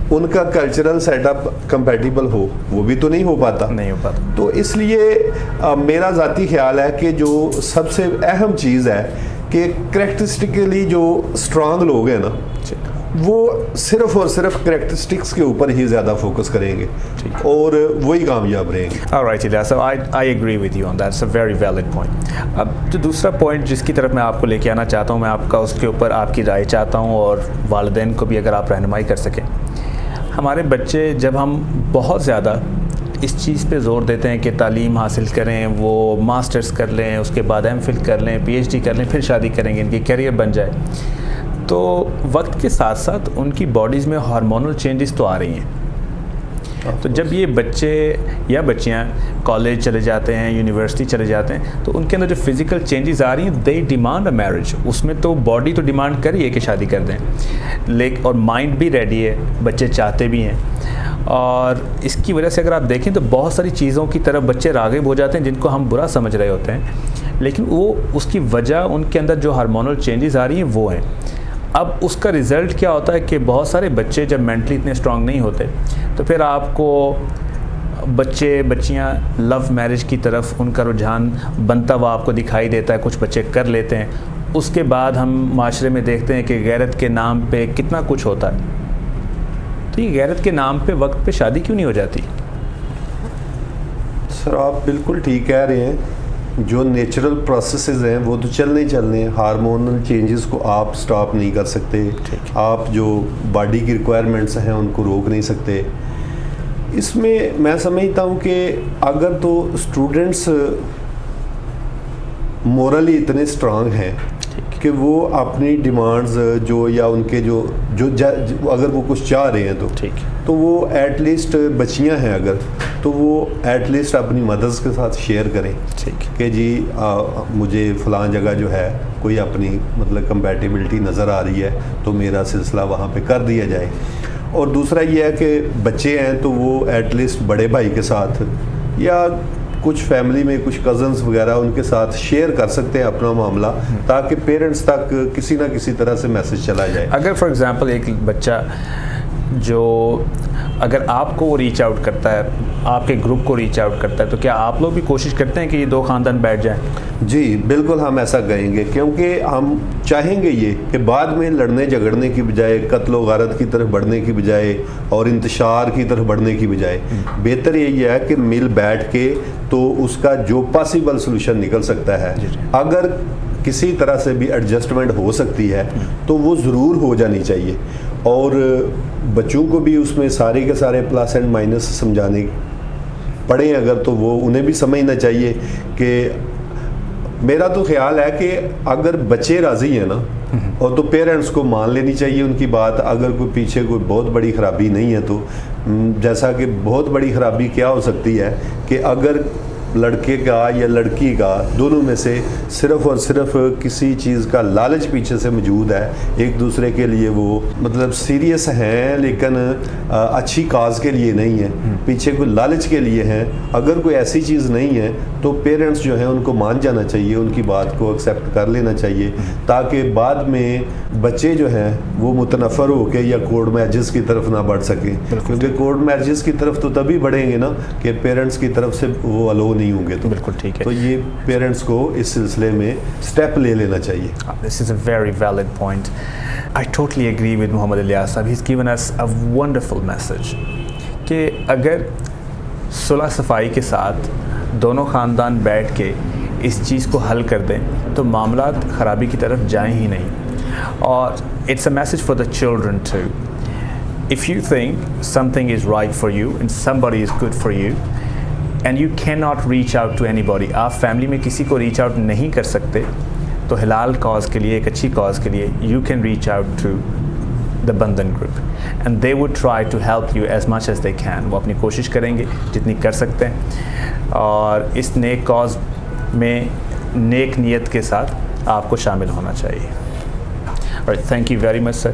ان کا کلچرل سیٹ اپ کمپیٹیبل ہو؟ وہ بھی تو نہیں ہو پاتا. تو اس لیے میرا ذاتی خیال ہے کہ جو سب سے اہم چیز ہے کہ کریکٹرسٹکلی جو اسٹرانگ لوگ ہیں نا وہ صرف اور صرف کریکٹرسٹکس کے اوپر ہی زیادہ فوکس کریں گے اور وہی کامیاب رہیں گے. Alright, so I agree with you on that. It's a very valid point. اب جو دوسرا پوائنٹ جس کی طرف میں آپ کو لے کے آنا چاہتا ہوں, میں آپ کا اس کے اوپر آپ کی رائے چاہتا ہوں اور والدین کو بھی اگر آپ رہنمائی کر سکیں. ہمارے بچے جب ہم بہت زیادہ اس چیز پہ زور دیتے ہیں کہ تعلیم حاصل کریں, وہ ماسٹرز کر لیں, اس کے بعد ایم فل کر لیں, پی ایچ ڈی کر لیں, پھر شادی کریں گے, ان کی کیریئر بن جائے, تو وقت کے ساتھ ساتھ ان کی باڈیز میں ہارمونل چینجز تو آ رہی ہیں. تو جب یہ بچے یا بچیاں کالج چلے جاتے ہیں, یونیورسٹی چلے جاتے ہیں, تو ان کے اندر جو فزیکل چینجز آ رہی ہیں دے ڈیمانڈ اے میرج. اس میں تو باڈی تو ڈیمانڈ کر رہی ہے کہ شادی کر دیں, لیکن اور مائنڈ بھی ریڈی ہے, بچے چاہتے بھی ہیں. اور اس کی وجہ سے اگر آپ دیکھیں تو بہت ساری چیزوں کی طرف بچے راغب ہو جاتے ہیں جن کو ہم برا سمجھ رہے ہوتے ہیں, لیکن وہ اس کی وجہ ان کے اندر جو ہارمونل چینجز آ رہی ہیں وہ ہیں. اب اس کا رزلٹ کیا ہوتا ہے کہ بہت سارے بچے جب مینٹلی اتنے اسٹرانگ نہیں ہوتے تو پھر آپ کو بچے بچیاں لو میرج کی طرف ان کا رجحان بنتا ہوا آپ کو دکھائی دیتا ہے. کچھ بچے کر لیتے ہیں, اس کے بعد ہم معاشرے میں دیکھتے ہیں کہ غیرت کے نام پہ کتنا کچھ ہوتا ہے. تو یہ غیرت کے نام پہ وقت پہ شادی کیوں نہیں ہو جاتی؟ سر آپ بالکل ٹھیک کہہ رہے ہیں. جو نیچرل پروسیسز ہیں وہ تو چلنے ہیں. ہارمونل چینجز کو آپ سٹاپ نہیں کر سکتے, آپ جو باڈی کی ریکوائرمنٹس ہیں ان کو روک نہیں سکتے. اس میں سمجھتا ہوں کہ اگر تو اسٹوڈنٹس مورلی اتنے اسٹرانگ ہیں کہ وہ اپنی ڈیمانڈز جو یا ان کے جو اگر وہ کچھ چاہ رہے ہیں تو وہ ایٹ لیسٹ بچیاں ہیں اگر تو وہ ایٹ لیسٹ اپنی مدرس کے ساتھ شیئر کریں کہ جی مجھے فلاں جگہ جو ہے کوئی اپنی مطلب کمپیٹیبلٹی نظر آ رہی ہے تو میرا سلسلہ وہاں پہ کر دیا جائے. اور دوسرا یہ ہے کہ بچے ہیں تو وہ ایٹ لیسٹ بڑے بھائی کے ساتھ یا کچھ فیملی میں کچھ کزنس وغیرہ ان کے ساتھ شیئر کر سکتے ہیں اپنا معاملہ, تاکہ پیرنٹس تک کسی نہ کسی طرح سے میسج چلا جائے. اگر فار ایگزامپل ایک بچہ جو اگر آپ کو وہ ریچ آؤٹ کرتا ہے, آپ کے گروپ کو ریچ آؤٹ کرتا ہے, تو کیا آپ لوگ بھی کوشش کرتے ہیں کہ یہ دو خاندان بیٹھ جائیں؟ جی بالکل ہم ایسا کریں گے, کیونکہ ہم چاہیں گے یہ کہ بعد میں لڑنے جھگڑنے کی بجائے, قتل و غارت کی طرف بڑھنے کی بجائے اور انتشار کی طرف بڑھنے کی بجائے بہتر یہی ہے کہ مل بیٹھ کے تو اس کا جو پاسبل سلوشن نکل سکتا ہے, اگر کسی طرح سے بھی ایڈجسٹمنٹ ہو سکتی ہے تو وہ ضرور ہو جانی چاہیے. اور بچوں کو بھی اس میں سارے کے سارے پلس اینڈ مائنس سمجھانے پڑیں اگر, تو وہ انہیں بھی سمجھنا چاہیے کہ میرا تو خیال ہے کہ اگر بچے راضی ہیں نا اور تو پیرنٹس کو مان لینی چاہیے ان کی بات. اگر کوئی پیچھے کوئی بہت بڑی خرابی نہیں ہے تو جیسا کہ بہت بڑی خرابی کیا ہو سکتی ہے کہ اگر لڑکے کا یا لڑکی کا دونوں میں سے صرف اور صرف کسی چیز کا لالچ پیچھے سے موجود ہے, ایک دوسرے کے لیے وہ مطلب سیریس ہیں لیکن اچھی کاز کے لیے نہیں ہے, پیچھے کوئی لالچ کے لیے ہیں, اگر کوئی ایسی چیز نہیں ہے تو پیرنٹس جو ہیں ان کو مان جانا چاہیے, ان کی بات کو ایکسیپٹ کر لینا چاہیے, تاکہ بعد میں بچے جو ہیں وہ متنفر ہو کے یا کورٹ میرجز کی طرف نہ بڑھ سکیں. کیونکہ کورٹ میرجز کی طرف تو تبھی بڑھیں گے نا کہ پیرنٹس کی طرف سے وہ الو نہیں ہوں گے. تو بالکل ٹھیک ہے, تو یہ پیرنٹس کو اس سلسلے میں سٹیپ لے لینا چاہیے. This is a very valid point. I totally agree with Muhammad Ilyas. He's given us a wonderful message کہ اگر صلح صفائی کے ساتھ دونوں خاندان بیٹھ کے اس چیز کو حل کر دیں تو معاملات خرابی کی طرف جائیں ہی نہیں. اور it's a message for the children too. If you think something is right for you and somebody is good for you, and you cannot reach out to anybody, آپ فیملی میں کسی کو ریچ آؤٹ نہیں کر سکتے, تو حلال cause کے لیے, ایک اچھی کاز کے لیے, you can reach out to the Bandhan group and they would try to help you as much as they can. وہ اپنی کوشش کریں گے جتنی کر سکتے ہیں, اور اس نیک کاز میں نیک نیت کے ساتھ آپ کو شامل ہونا چاہیے. تھینک یو ویری مچ سر.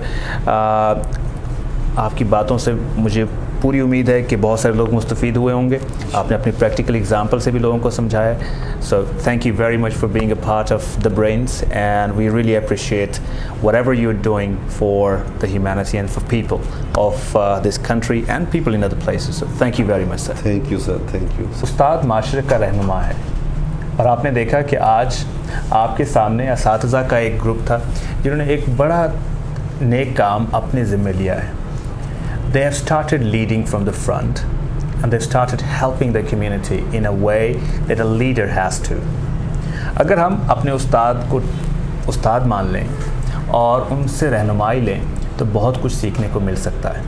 آپ کی باتوں سے مجھے پوری امید ہے کہ بہت سارے لوگ مستفید ہوئے ہوں گے. آپ نے اپنی پریکٹیکل ایگزامپل سے بھی لوگوں کو سمجھایا. So thank you very much for being a part of the brains, and we really appreciate whatever you are doing for the humanity and for people of this country and people in other places. So thank you very much sir. Thank you sir. Thank you. استاد معاشرے کا رہنما ہے, اور آپ نے دیکھا کہ آج آپ کے سامنے اساتذہ کا ایک گروپ تھا جنہوں نے ایک بڑا نیک کام اپنے ذمہ لیا ہے. They have started leading from the front, and they've started helping the community in a way that a leader has to. اگر ہم اپنے استاد کو استاد مان لیں اور ان سے رہنمائی لیں تو بہت کچھ سیکھنے کو مل سکتا ہے.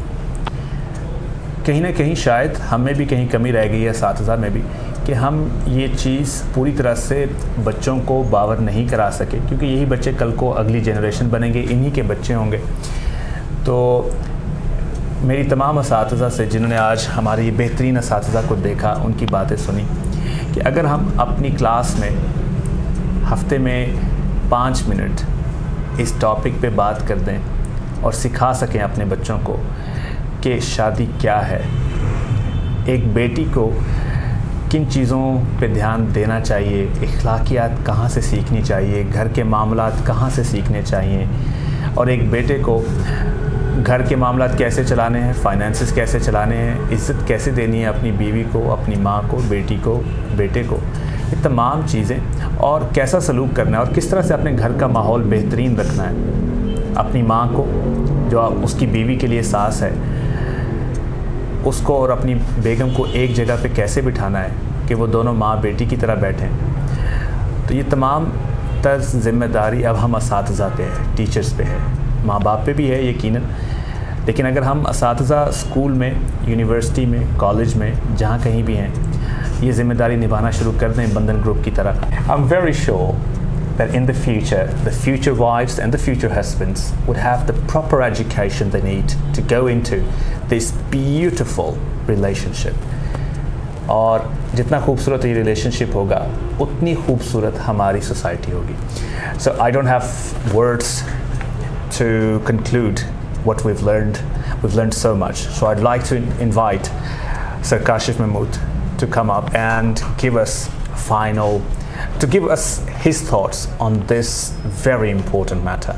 کہیں نہ کہیں شاید ہم میں بھی کہیں کمی رہ گئی ہے, اساتذہ میں بھی, کہ ہم یہ چیز پوری طرح سے بچوں کو باور نہیں کرا سکے, کیونکہ یہی بچے کل کو اگلی جنریشن بنیں گے, انہی کے بچے ہوں گے. تو میری تمام اساتذہ سے جنہوں نے آج ہمارے یہ بہترین اساتذہ کو دیکھا, ان کی باتیں سنی, کہ اگر ہم اپنی کلاس میں ہفتے میں 5 منٹ اس ٹاپک پہ بات کر دیں اور سکھا سکیں اپنے بچوں کو کہ شادی کیا ہے, ایک بیٹی کو کن چیزوں پہ دھیان دینا چاہیے, اخلاقیات کہاں سے سیکھنی چاہیے, گھر کے معاملات کہاں سے سیکھنے چاہیے, اور ایک بیٹے کو گھر کے معاملات کیسے چلانے ہیں, فائنینسز کیسے چلانے ہیں, عزت کیسے دینی ہے اپنی بیوی کو, اپنی ماں کو, بیٹی کو, بیٹے کو, یہ تمام چیزیں, اور کیسا سلوک کرنا ہے, اور کس طرح سے اپنے گھر کا ماحول بہترین رکھنا ہے. اپنی ماں کو جو اس کی بیوی کے لیے ساس ہے, اس کو اور اپنی بیگم کو ایک جگہ پہ کیسے بٹھانا ہے کہ وہ دونوں ماں بیٹی کی طرح بیٹھیں. تو یہ تمام طرز ذمہ داری اب ہم اساتذہ پہ ہے, ٹیچرز پہ ہے, ماں باپ پہ بھی ہے یقیناً, لیکن اگر ہم اساتذہ اسکول میں, یونیورسٹی میں, کالج میں, جہاں کہیں بھی ہیں, یہ ذمہ داری نبھانا شروع کر دیں بندھن گروپ کی طرح, I'm very sure that in the future wives and the future husbands would have the proper education they need to go into this beautiful relationship. اور جتنا خوبصورت یہ ریلیشنشپ ہوگا اتنی خوبصورت ہماری سوسائٹی ہوگی. So I don't have words to conclude what we've learned. We've learned so much. So I'd like to invite Sir Kashif Mahmood to come up and give us his thoughts on this very important matter.